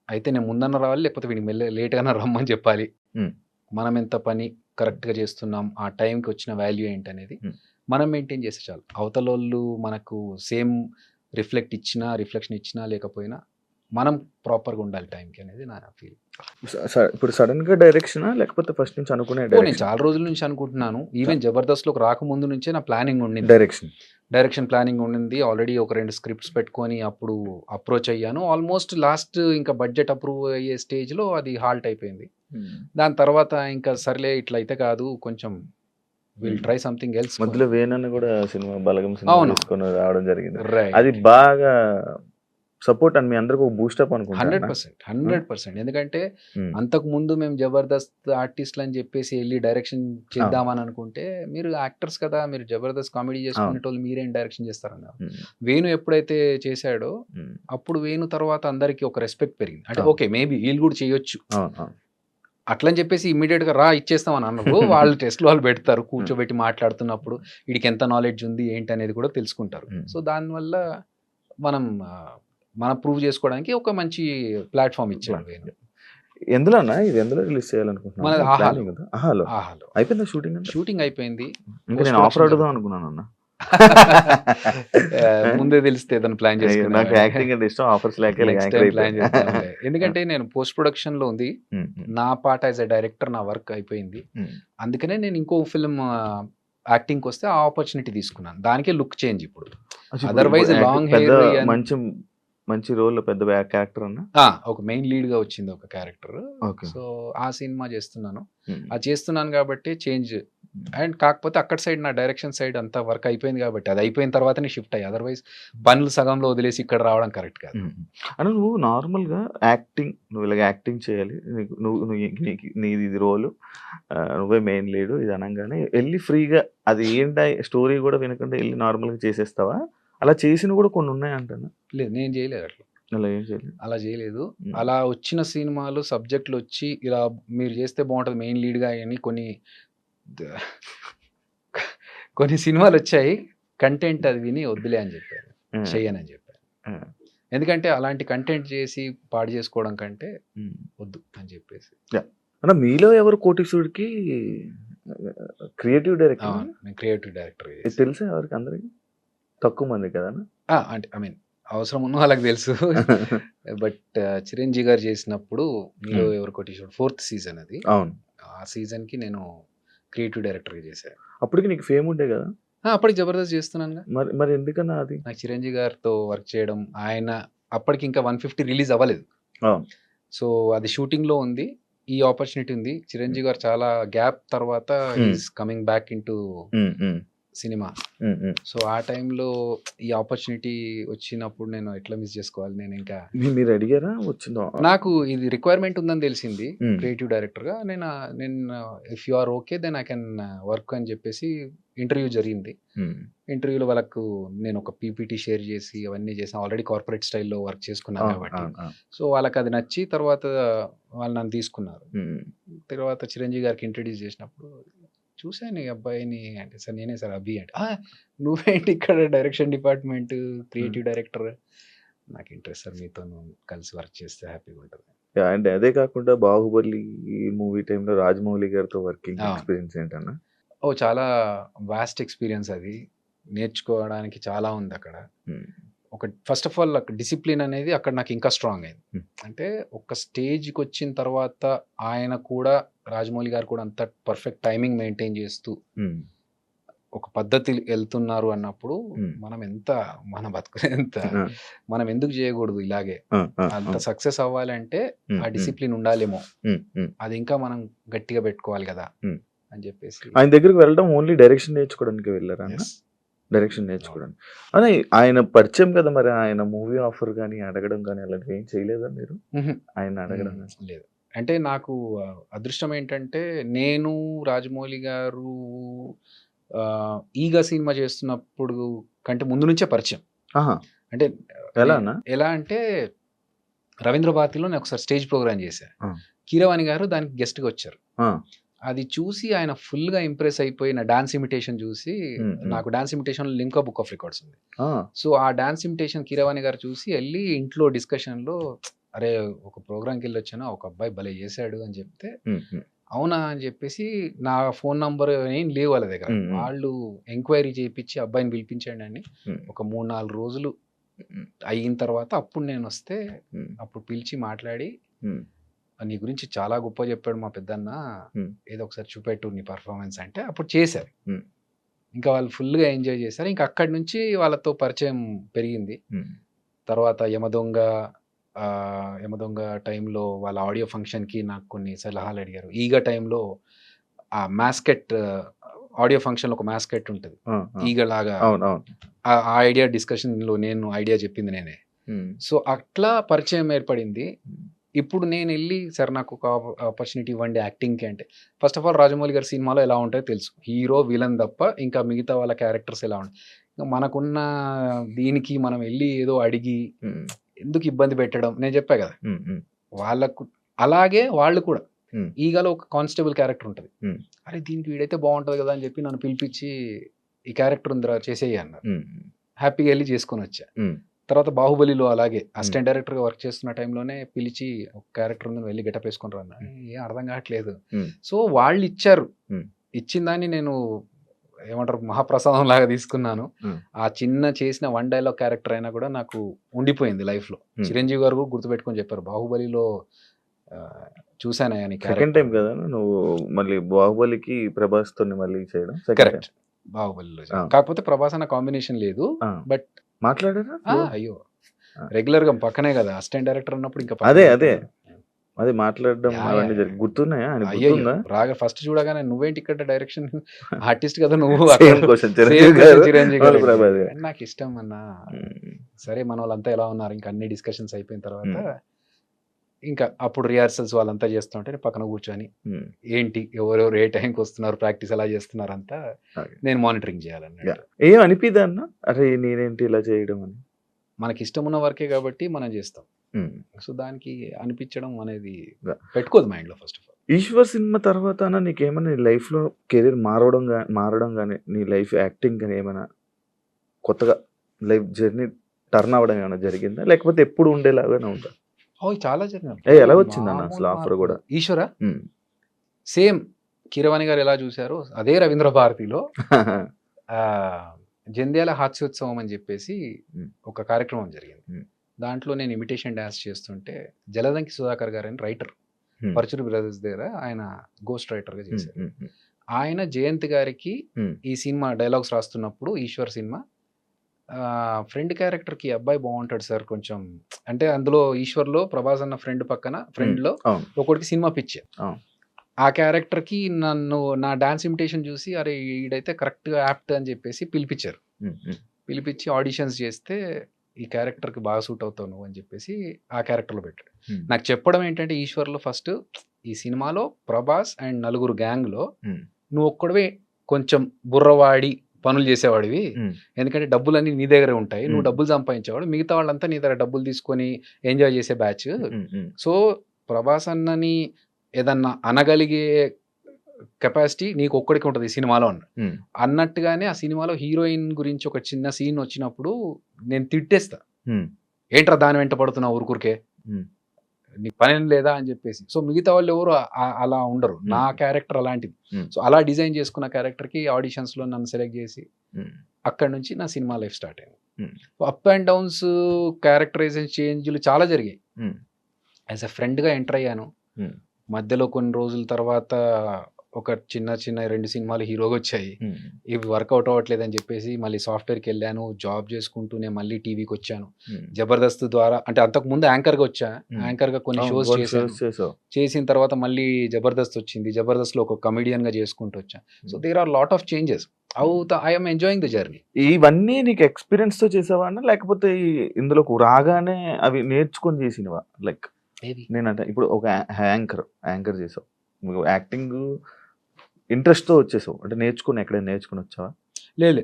అయితే నేను ముందన్న రావాలి, లేకపోతే వీడికి లేట్గానే రమ్మని చెప్పాలి. Hmm. మనం ఎంత పని కరెక్ట్గా చేస్తున్నాం, ఆ టైంకి వచ్చిన వాల్యూ ఏంటనేది Hmm. మనం మెయింటైన్ చేస్తే చాలు. అవతలోళ్ళు మనకు సేమ్ రిఫ్లెక్షన్ ఇచ్చినా లేకపోయినా మనం ప్రాపర్గా ఉండాలి టైంకి అనేది నా ఫీల్. ఇప్పుడు సడన్ గా డైరెక్షనా లేకపోతే ఫస్ట్ నుంచి అనుకునే నేను డైరెక్షన్? చాలా రోజుల నుంచి అనుకుంటున్నాను. ఈవెన్ జబర్దస్త్లోకి రాకముందు నుంచే నా ప్లానింగ్ ఉండింది, డైరెక్షన్ ప్లానింగ్ ఉండింది. ఆల్రెడీ ఒక 2 స్క్రిప్ట్స్ పెట్టుకొని అప్పుడు అప్రోచ్ అయ్యాను. ఆల్మోస్ట్ లాస్ట్ ఇంకా బడ్జెట్ అప్రూవ్ అయ్యే స్టేజ్లో అది హాల్ట్ అయిపోయింది. దాని తర్వాత ఇంకా సర్లే ఇట్లా అయితే కాదు, కొంచెం విల్ ట్రై సంథింగ్ ఎల్స్. మధ్యలో వేణన్న కూడా సినిమా బలగం సినిమా అవును. తీసుకొని రావడం జరిగింది. రైట్. అది బాగా సపోర్ట్ అని మీ అందరికి ఒక బూస్టప్ అనుకుంటా. 100%. ఎందుకంటే అంతకు ముందు మేము జబర్దస్త్ ఆర్టిస్టులు అని చెప్పేసి వెళ్ళి డైరెక్షన్ చేద్దామని అనుకుంటే, మీరు యాక్టర్స్ కదా, మీరు జబర్దస్త్ కామెడీ చేసుకునేటోళ్ళు మీరేం డైరెక్షన్ చేస్తారన్నారు. వేణు ఎప్పుడైతే చేశాడో అప్పుడు వేణు తర్వాత అందరికి ఒక రెస్పెక్ట్ పెరిగింది. అంటే ఓకే మేబీ వీళ్ళు కూడా చేయొచ్చు అట్లని చెప్పేసి ఇమ్మీడియట్ గా ఇచ్చేస్తామని అన్నప్పుడు వాళ్ళు టెస్ట్లు వాళ్ళు పెడతారు, కూర్చోబెట్టి మాట్లాడుతున్నప్పుడు వీడికి ఎంత నాలెడ్జ్ ఉంది ఏంటి అనేది కూడా తెలుసుకుంటారు. సో దానివల్ల మనం ప్రూవ్ చేసుకోవడానికి ఒక మంచి ప్లాట్ఫామ్ ఇచ్చాడు వేణు. ఎందులో ఇది ఎందులో రిలీజ్ చేయాలనుకుంటున్నాను? మనది ఆహాలో ఆహాలో అయిపోయిందా షూటింగ్? షూటింగ్ అయిపోయింది. ఇంకా నేను ఆఫర్ అడుగుదాం అనుకున్నాను అన్న. ముందే తెలిస్తే ఏదైనా ప్లాన్ చేసుకున్నాను. నాకు యాక్టింగ్ అంటే ఇష్టం, ఆఫర్స్ లేక నెక్స్ట్ టైం ప్లాన్ చేస్తానులే. ఎందుకంటే నేను పోస్ట్ ప్రొడక్షన్ లో ఉంది, నా పార్ట్ యాజ్ ఎ డైరెక్టర్ నా వర్క్ అయిపోయింది. అందుకనే నేను ఇంకో ఫిల్మ్ యాక్టింగ్ వస్తే ఆ ఆపర్చునిటీ తీసుకున్నాను. దానికే లుక్ చేంజ్ ఇప్పుడు. అదర్వైజ్ లాంగ్ హెయిర్ మంచి రోల్, పెద్ద క్యారెక్టర్ అన్న ఒక మెయిన్ లీడ్ గా వచ్చింది ఒక క్యారెక్టర్. సో ఆ సినిమా చేస్తున్నాను. అది చేస్తున్నాను కాబట్టి చేంజ్. అండ్ కాకపోతే అక్కడ సైడ్ నా డైరెక్షన్ సైడ్ అంతా వర్క్ అయిపోయింది కాబట్టి అది అయిపోయిన తర్వాతనే షిఫ్ట్ అయ్యి, అదర్వైజ్ పనులు సగంలో వదిలేసి ఇక్కడ రావడం కరెక్ట్ కాదు. అంటే నువ్వు నార్మల్గా నువ్వు ఇలాగ యాక్టింగ్ చేయాలి, నీది ఇది రోలు, నువ్వే మెయిన్ లీడు ఇది అనగానే వెళ్ళి ఫ్రీగా అది ఏంటి స్టోరీ కూడా వినకుండా వెళ్ళి నార్మల్గా చేసేస్తావా? అలా చేసిన కూడా కొన్ని ఉన్నాయంటాను. లేదు, నేను చేయలేదు అట్లా. అలా చేయలేదు. అలా వచ్చిన సినిమాలు సబ్జెక్టులు వచ్చి ఇలా మీరు చేస్తే బాగుంటుంది మెయిన్ లీడ్గా అని కొన్ని సినిమాలు వచ్చాయి. కంటెంట్ అది విని వద్దులే అని చెప్పారు, చెయ్యనని చెప్పారు. ఎందుకంటే అలాంటి కంటెంట్ చేసి పాడు చేసుకోవడం కంటే వద్దు అని చెప్పేసి. అంటే మీలో ఎవరు కోటీశ్వరుడికి క్రియేటివ్ డైరెక్టర్? నేను క్రియేటివ్ డైరెక్టర్. తెలుసా ఎవరికి? అందరికి తక్కువ మంది కదా. అంటే అవసరం ఉన్న వాళ్ళకి తెలుసు. బట్ చిరంజీవి గారు చేసినప్పుడు మీలో ఎవరు కోటీశ్వరుడు 4th సీజన్ అది. అవును, ఆ సీజన్ కి నేను క్రియేటివ్ డైరెక్టర్ గా చేశాను. అప్పటికి నీకు ఫేమ్ ఉండే కదా? అప్పటికి జబర్దస్త్ చేస్తున్నాను. మరి ఎందుకన్నా అది? నాకు చిరంజీవి గారితో వర్క్ చేయడం, ఆయన అప్పటికి ఇంకా 150 రిలీజ్ అవ్వలేదు. సో అది షూటింగ్ లో ఉంది, ఈ ఆపర్చునిటీ ఉంది. చిరంజీవి గారు చాలా గ్యాప్ తర్వాత is coming back in to cinema. So ఆ టైంలో ఈ ఆపర్చునిటీ వచ్చినప్పుడు నేను ఎట్లా మిస్ చేసుకోవాలి? నేను ఇంకా మీరు అడిగారా? వచ్చిందో? నాకు ఇది రిక్వైర్మెంట్ ఉందని తెలిసింది క్రియేటివ్ డైరెక్టర్ గా. నేను if you are okay then I can work అని చెప్పేసి ఇంటర్వ్యూ జరిగింది. ఇంటర్వ్యూలో వాళ్ళకు నేను ఒక పీపీటీ షేర్ చేసి అవన్నీ చేసాను. ఆల్రెడీ కార్పొరేట్ స్టైల్లో వర్క్ చేసుకున్నాను కాబట్టి. సో వాళ్ళకి అది నచ్చి తర్వాత వాళ్ళు నన్ను తీసుకున్నారు. తర్వాత చిరంజీవి గారికి ఇంట్రడ్యూస్ చేసినప్పుడు చూశాను ఈ అబ్బాయిని అంటే, సార్ నేనే సార్ అభి అంటే, నువ్వేంటి ఇక్కడ డైరెక్షన్ డిపార్ట్మెంట్ క్రియేటివ్ డైరెక్టర్? నాకు ఇంట్రెస్ట్ సార్, మీతో కలిసి వర్క్ చేస్తే హ్యాపీగా ఉంటుంది. అండ్ అదే కాకుండా బాహుబలి మూవీ టైంలో రాజమౌళి గారితో వర్కింగ్ ఎక్స్పీరియన్స్ ఏంటన్నా? ఓ చాలా వాస్ట్ ఎక్స్పీరియన్స్ అది. నేర్చుకోవడానికి చాలా ఉంది అక్కడ. ఒక ఫస్ట్ ఆఫ్ ఆల్ డిసిప్లిన్ అనేది అక్కడ నాకు ఇంకా స్ట్రాంగ్ అయింది. Hmm. అంటే ఒక స్టేజ్కి వచ్చిన తర్వాత ఆయన కూడా రాజమౌళి గారు కూడా అంత పర్ఫెక్ట్ టైమింగ్ మెయింటైన్ చేస్తూ ఒక పద్ధతి వెళ్తున్నారు అన్నప్పుడు మనం ఎంత మన బతుకు ఎంత మనం ఎందుకు చేయకూడదు ఇలాగే అంత సక్సెస్ అవ్వాలంటే ఆ డిసిప్లిన్ ఉండాలేమో, అది ఇంకా మనం గట్టిగా పెట్టుకోవాలి కదా అని చెప్పేసి. ఆయన దగ్గరికి వెళ్ళడం ఓన్లీ డైరెక్షన్ నేర్చుకోవడానికి వెళ్ళారా? Yes. డైరెక్షన్ నేర్చుకోవడానికి. అదే ఆయన పరిచయం కదా, మరి ఆయన మూవీ ఆఫర్ కానీ అడగడం కానీ అలాంటివి ఏం చేయలేదా మీరు? ఆయన అడగడం గాని? లేదు. అంటే నాకు అదృష్టం ఏంటంటే నేను రాజమౌళి గారు ఈగ సినిమా చేస్తున్నప్పుడు కంటే ముందు నుంచే పరిచయం. ఆహా. అంటే ఎలానా? ఎలా అంటే రవీంద్ర భారతిలో నేను ఒకసారి స్టేజ్ ప్రోగ్రామ్ చేశాను. ఆ. కీరవాణి గారు దానికి గెస్ట్గా వచ్చారు. ఆ. అది చూసి ఆయన ఫుల్గా ఇంప్రెస్ అయిపోయి నా డాన్స్ ఇమిటేషన్ చూసి, నాకు dance imitation Limca book of records ఉంది. సో ఆ డాన్స్ ఇమిటేషన్ కీరవాణి గారు చూసి వెళ్ళి ఇంట్లో డిస్కషన్లో, అరే ఒక ప్రోగ్రామ్కి వెళ్ళి వచ్చాను, ఒక అబ్బాయి భలే చేశాడు అని చెప్తే, అవునా అని చెప్పేసి నా ఫోన్ నంబర్ ఏం లేవు వాళ్ళ దగ్గర. వాళ్ళు ఎంక్వైరీ చేయించి అబ్బాయిని పిలిపించండి అని ఒక 3-4 రోజులు అయిన తర్వాత అప్పుడు నేను వస్తే అప్పుడు పిలిచి మాట్లాడి, నీ గురించి చాలా గొప్ప చెప్పాడు మా పెద్దన్న, ఏదో ఒకసారి చూపెట్టు నీ పర్ఫార్మెన్స్ అంటే అప్పుడు చేశారు. ఇంకా వాళ్ళు ఫుల్గా ఎంజాయ్ చేశారు. ఇంకా అక్కడి నుంచి వాళ్ళతో పరిచయం పెరిగింది. తర్వాత యమదొంగ టైంలో వాళ్ళ ఆడియో ఫంక్షన్కి నాకు కొన్ని సలహాలు అడిగారు. ఈగ టైంలో ఆ మాస్కెట్ ఆడియో ఫంక్షన్లో ఒక మాస్కెట్ ఉంటుంది ఈగలాగా, ఆ ఐడియా డిస్కషన్లో నేను ఐడియా చెప్పింది నేనే. సో అట్లా పరిచయం ఏర్పడింది. ఇప్పుడు నేను వెళ్ళి సార్ నాకు ఒక ఆపర్చునిటీ ఇవ్వండి యాక్టింగ్కి అంటే, ఫస్ట్ ఆఫ్ ఆల్ రాజమౌళి గారి సినిమాలో ఎలా ఉంటాయో తెలుసు, హీరో విలన్ తప్ప ఇంకా మిగతా వాళ్ళ క్యారెక్టర్స్ ఎలా ఉంటాయి. మనకున్న దీనికి మనం వెళ్ళి ఏదో అడిగి ఎందుకు ఇబ్బంది పెట్టడం, నేను చెప్పా కదా వాళ్ళకు. అలాగే వాళ్ళు కూడా ఈగలో ఒక కానిస్టేబుల్ క్యారెక్టర్ ఉంటుంది, అరే దీనికి వీడైతే బాగుంటుంది కదా అని చెప్పి నన్ను పిలిపించి ఈ క్యారెక్టర్ ఉందిరా చేసేయి అన్నారు. హ్యాపీగా వెళ్ళి చేసుకొని వచ్చా. తర్వాత బాహుబలిలో అలాగే అసిస్టెంట్ డైరెక్టర్గా వర్క్ చేస్తున్న టైంలోనే పిలిచి ఒక క్యారెక్టర్ ఉంది వెళ్ళి గెటప్ వేసుకొని రా అన్నారు. ఏం అర్థం కావట్లేదు. సో వాళ్ళు ఇచ్చారు, ఇచ్చిన దాన్ని నేను ఏమంటారు మహాప్రసాదం లాగా తీసుకున్నాను. ఆ చిన్న చేసిన 1 డైలాగ్ క్యారెక్టర్ అయినా కూడా నాకు ఉండిపోయింది లైఫ్లో. చిరంజీవి గారు కూడా గుర్తుపెట్టుకొని చెప్పారు, బాహుబలిలో చూసానయ్యా నీ సెకండ్ టైం కదా నువ్వు మళ్ళీ బాహుబలికి ప్రభాస్ తో మళ్ళీ చేయడం? కరెక్ట్, బాహుబలిలో. కాకపోతే ప్రభాస్ అన్న కాంబినేషన్ లేదు, బట్ మాట్లాడారా? అయ్యో రెగ్యులర్ గా పక్కనే కదా అసిస్టెంట్ డైరెక్టర్ అన్నప్పుడు ఇంకా అదే మాట్లాడడం అవన్నీ గుర్తున్నాయా? రాగా ఫస్ట్ చూడగానే నువ్వేంటి ఇక్కడ డైరెక్షన్ ఆర్టిస్ట్ కదా నువ్వు, నాకు ఇష్టం అన్నా. సరే మన వాళ్ళంతా ఎలా ఉన్నారు, ఇంకా అన్ని డిస్కషన్స్ అయిపోయిన తర్వాత ఇంకా అప్పుడు రిహార్సల్స్ వాళ్ళంతా చేస్తుంటే పక్కన కూర్చొని ఏంటి ఎవరెవరు ఏ టైంకి వస్తున్నారు, ప్రాక్టీస్ ఎలా చేస్తున్నారు అంతా నేను మానిటరింగ్ చేయాలన్నట్టు. ఏం అనిపిదా అన్న, అరే నేనేంటి ఇలా చేయడం అని? మనకి ఇష్టం ఉన్న వర్కే కాబట్టి మనం చేస్తాం. సో దానికి అనిపించడం అనేది పెట్టుకోదు మైండ్ లో. First of all Eeswar cinema తర్వాత నీకేమైనా నీ లైఫ్ లో కెరీర్ మారడం కానీ నీ లైఫ్ యాక్టింగ్ కానీ ఏమైనా కొత్తగా లైఫ్ జర్నీ టర్న్ అవ్వడం ఏమైనా జరిగిందా, లేకపోతే ఎప్పుడు ఉండేలాగానే ఉందా? చాలా జరిగింది. ఎలా వచ్చింది అన్న అసలు ఆఫర్ కూడా? ఈశ్వర సేమ్ కీరవాణి గారు ఎలా చూసారో అదే రవీంద్ర భారతిలో జంధ్యాల హాస్యోత్సవం అని చెప్పేసి ఒక కార్యక్రమం జరిగింది. దాంట్లో నేను ఇమిటేషన్ డాన్స్ చేస్తుంటే జలదంకి సుధాకర్ గారు అని రైటర్, పరచూరి బ్రదర్స్ దగ్గర ఆయన గోస్ట్ రైటర్గా చేశారు. ఆయన జయంత్ గారికి ఈ సినిమా డైలాగ్స్ రాస్తున్నప్పుడు ఈశ్వర్ సినిమా ఫ్రెండ్ క్యారెక్టర్కి అబ్బాయి బాగుంటాడు సార్ కొంచెం అంటే, అందులో ఈశ్వర్లో ప్రభాస్ అన్న ఫ్రెండ్ పక్కన ఫ్రెండ్లో ఒకటికి సినిమా పిచ్చే, ఆ క్యారెక్టర్కి నన్ను నా డాన్స్ ఇమిటేషన్ చూసి అరే ఈడైతే కరెక్ట్గా యాప్ట్ అని చెప్పేసి పిలిపించారు. పిలిపించి ఆడిషన్స్ చేస్తే ఈ క్యారెక్టర్కి బాగా సూట్ అవుతావు నువ్వు అని చెప్పేసి ఆ క్యారెక్టర్లో పెట్టాడు. నాకు చెప్పడం ఏంటంటే ఈశ్వర్లో ఫస్ట్ ఈ సినిమాలో ప్రభాస్ అండ్ నలుగురు గ్యాంగ్లో నువ్వు ఒక్కడవే కొంచెం బుర్రవాడి పనులు చేసేవాడివి, ఎందుకంటే డబ్బులన్నీ నీ దగ్గరే ఉంటాయి, నువ్వు డబ్బులు సంపాదించేవాడు, మిగతా వాళ్ళంతా నీ దగ్గర డబ్బులు తీసుకొని ఎంజాయ్ చేసే బ్యాచ్. సో ప్రభాస్ అన్నని ఏదన్నా అనగలిగే కెపాసిటీ నీకు ఒక్కడికి ఉంటుంది సినిమాలో అన్నట్టుగానే ఆ సినిమాలో హీరోయిన్ గురించి ఒక చిన్న సీన్ వచ్చినప్పుడు నేను తిట్టేస్తా, ఏంట్రా దాని వెంట పడుతున్నా ఊరుకురికే, నీకు పని లేదా అని చెప్పేసి. సో మిగతా వాళ్ళు ఎవరు అలా ఉండరు. నా క్యారెక్టర్ అలాంటిది. సో అలా డిజైన్ చేసుకున్న క్యారెక్టర్కి ఆడిషన్స్లో నన్ను సెలెక్ట్ చేసి అక్కడ నుంచి నా సినిమా లైఫ్ స్టార్ట్ అయింది. అప్ అండ్ డౌన్స్, క్యారెక్టరైజేషన్ చేంజ్లు చాలా జరిగాయి. యాజ్ ఎ ఫ్రెండ్గా ఎంటర్ అయ్యాను. మధ్యలో కొన్ని రోజుల తర్వాత ఒక చిన్న 2 సినిమాలు హీరోగా వచ్చాయి. ఇవి వర్కౌట్ అవ్వట్లేదు అని చెప్పేసి మళ్ళీ సాఫ్ట్వేర్కి వెళ్ళాను. జాబ్ చేసుకుంటూనే మళ్ళీ టీవీకి వచ్చాను. జబర్దస్త్ ద్వారా, అంటే అంతకు ముందు యాంకర్గా వచ్చా. యాంకర్గా కొన్ని షోస్ చేశాను. చేసిన తర్వాత మళ్ళీ జబర్దస్త్ వచ్చింది. జబర్దస్త్లో ఒక కమిడియన్గా చేసుకుంటూ వచ్చా. So there are lot of changes. I'm enjoying the journey. ఇవన్నీ నీకు ఎక్స్పీరియన్స్ తో చేసావా లేకపోతే ఇందులోకి రాగానే అవి నేర్చుకొని చేసినవా? లైక్ నేనంటే ఇప్పుడు ఒక యాంకర్ చేసావు, యాక్టింగ్ ఇంట్రెస్ట్ తో వచ్చేసావు అంటే ఎక్కడైనా నేర్చుకుని వచ్చావా? లేదు,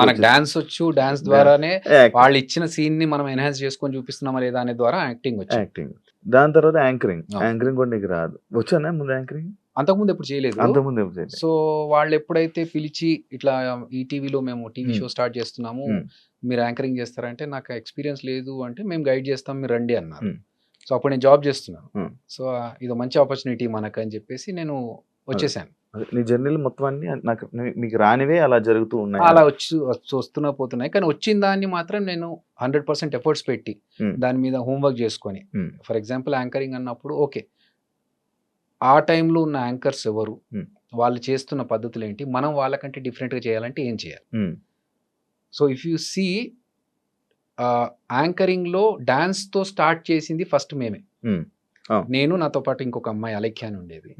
మనకు డాన్స్ వచ్చు. డాన్స్ ద్వారానే వాళ్ళు ఇచ్చిన సీన్ ని మనం ఎన్హాన్స్ చేసుకొని చూపిస్తున్నామా లేదా అనే ద్వారా యాక్టింగ్ వచ్చు. యాక్టింగ్, దాని తర్వాత యాంకరింగ్ కూడా నీకు రాదు. వచ్చానా ముందు యాంకరింగ్? అంతకుముందు ఎప్పుడు చేయలేదు. సో వాళ్ళు ఎప్పుడైతే పిలిచి ఇట్లా ఈ టీవీలో మేము టీవీ షో స్టార్ట్ చేస్తున్నాము, మీరు యాంకరింగ్ చేస్తారంటే నాకు ఎక్స్పీరియన్స్ లేదు అంటే మేము గైడ్ చేస్తాం, మీరు రండి అన్నారు. సో అప్పుడు నేను జాబ్ చేస్తున్నాను. సో ఇది మంచి ఆపర్చునిటీ మనకు అని చెప్పేసి నేను వచ్చేసాను. నీ జర్నీలు మొత్తం అన్ని నాకు మీకు రానివే అలా జరుగుతూ ఉన్నాయి, అలా వస్తున్నా పోతున్నాయి. కానీ వచ్చిన దాన్ని మాత్రం నేను 100% ఎఫర్ట్స్ పెట్టి దాని మీద హోంవర్క్ చేసుకొని, ఫర్ ఎగ్జాంపుల్ యాంకరింగ్ అన్నప్పుడు ఓకే ఆ టైంలో ఉన్న యాంకర్స్ ఎవరు, వాళ్ళు చేస్తున్న పద్ధతులు ఏంటి, మనం వాళ్ళకంటే డిఫరెంట్గా చేయాలంటే ఏం చేయాలి. సో ఇఫ్ యూ సీ యాంకరింగ్లో డాన్స్తో స్టార్ట్ చేసింది ఫస్ట్ మేమే. నేను, నాతో పాటు ఇంకొక అమ్మాయి అలెఖ్య అని ఉండేది.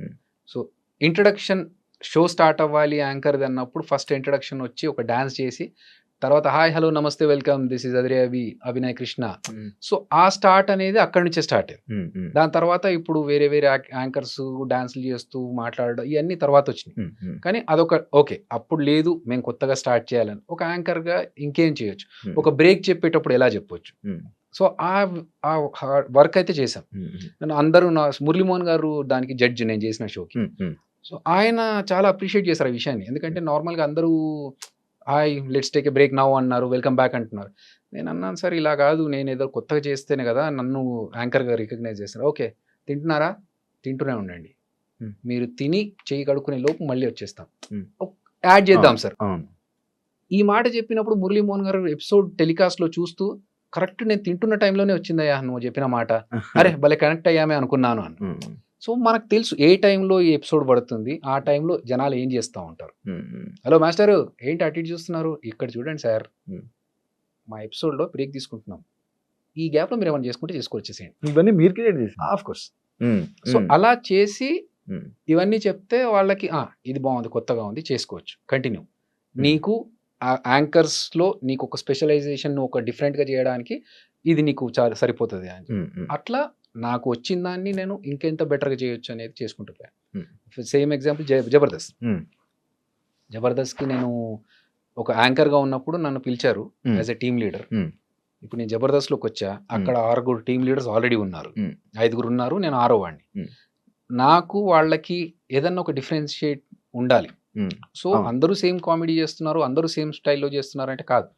సో ఇంట్రడక్షన్ షో స్టార్ట్ అవ్వాలి యాంకర్ది అన్నప్పుడు ఫస్ట్ ఇంట్రడక్షన్ వచ్చి ఒక డాన్స్ చేసి తర్వాత హాయ్ హలో నమస్తే welcome this is Abhinay Krishna. So ఆ స్టార్ట్ అనేది అక్కడి నుంచే స్టార్ట్ అయింది. దాని తర్వాత ఇప్పుడు వేరే యాంకర్స్ డాన్స్లు చేస్తూ మాట్లాడడం ఇవన్నీ తర్వాత వచ్చినాయి. కానీ అదొక ఓకే, అప్పుడు లేదు మేము కొత్తగా స్టార్ట్ చేయాలని. ఒక యాంకర్గా ఇంకేం చేయొచ్చు, ఒక బ్రేక్ చెప్పేటప్పుడు ఎలా చెప్పొచ్చు. సో ఆ వర్క్ అయితే చేశాం. అందరూ మురళీమోహన్ గారు దానికి జడ్జ్, నేను చేసిన షోకి. సో ఆయన చాలా అప్రిషియేట్ చేశారు ఆ విషయాన్ని. ఎందుకంటే నార్మల్గా అందరూ hi let's take a break now అన్నారు, వెల్కమ్ బ్యాక్ అంటున్నారు. నేను అన్నాను సార్ ఇలా కాదు, నేను ఏదో కొత్తగా చేస్తేనే కదా నన్ను యాంకర్గా రికగ్నైజ్ చేస్తారు. ఓకే తింటున్నారా, తింటూనే ఉండండి, మీరు తిని చేయి కడుక్కునే లోపు మళ్ళీ వచ్చేస్తాం, యాడ్ చేద్దాం సార్. ఈ మాట చెప్పినప్పుడు మురళీమోహన్ గారు ఎపిసోడ్ టెలికాస్ట్లో చూస్తూ కరెక్ట్ నేను తింటున్న టైంలోనే వచ్చిందయ్యా నువ్వు చెప్పిన మాట, అరే భలే కనెక్ట్ అయ్యామే అనుకున్నాను అని. సో మనకు తెలుసు ఏ టైంలో ఈ ఎపిసోడ్ పడుతుంది, ఆ టైంలో జనాలు ఏం చేస్తూ ఉంటారు. హలో మాస్టర్ ఏంటి అటు ఇటు చూస్తున్నారు, ఇక్కడ చూడండి సార్ మా ఎపిసోడ్లో బ్రేక్ తీసుకుంటున్నాం, ఈ గ్యాప్లో మీరు ఏమైనా చేసుకుంటే చేసుకొచ్చేసేయండి. ఇవన్నీ మీరు క్రియేట్ చేసి ఆఫ్ కోర్స్. సో అలా చేసి ఇవన్నీ చెప్తే వాళ్ళకి ఇది బాగుంది, కొత్తగా ఉంది, చేసుకోవచ్చు, కంటిన్యూ. నీకు యాంకర్స్లో నీకు ఒక స్పెషలైజేషన్ ఒక డిఫరెంట్గా చేయడానికి ఇది నీకు చాలా సరిపోతుంది అని. అట్లా నాకు వచ్చిన దాన్ని నేను ఇంకెంత బెటర్గా చేయొచ్చు అనేది చేసుకుంటూ పోయాను. సేమ్ ఎగ్జాంపుల్ జబర్దస్త్కి నేను ఒక యాంకర్గా ఉన్నప్పుడు నన్ను పిలిచారు యాజ్ ఎ టీమ్ లీడర్. ఇప్పుడు నేను జబర్దస్త్లోకి వచ్చా, అక్కడ 6 టీమ్ లీడర్స్ ఆల్రెడీ ఉన్నారు, 5 ఉన్నారు, నేను 6వ వాడిని. నాకు వాళ్ళకి ఏదన్నా ఒక డిఫరెన్షియేట్ ఉండాలి. సో అందరూ సేమ్ కామెడీ చేస్తున్నారు, అందరూ సేమ్ స్టైల్లో చేస్తున్నారు అంటే కాదు.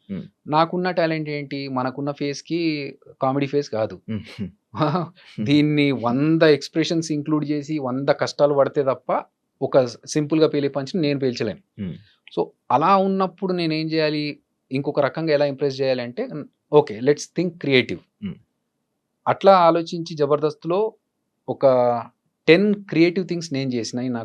నాకున్న టాలెంట్ ఏంటి, మనకున్న ఫేస్ కి కామెడీ ఫేస్ కాదు. దీన్ని 100 ఎక్స్ప్రెషన్స్ ఇంక్లూడ్ చేసి 100 కష్టాలు పడితే తప్ప ఒక సింపుల్ గా పేలే పంచ్ నేను పేల్చలేను. సో అలా ఉన్నప్పుడు నేను ఏం చేయాలి, ఇంకొక రకంగా ఎలా ఇంప్రెస్ చేయాలి అంటే ఓకే లెట్స్ థింక్ క్రియేటివ్. అట్లా ఆలోచించి జబర్దస్త్లో ఒక 10 క్రియేటివ్ థింగ్స్ నేను చేసినాయి నాకు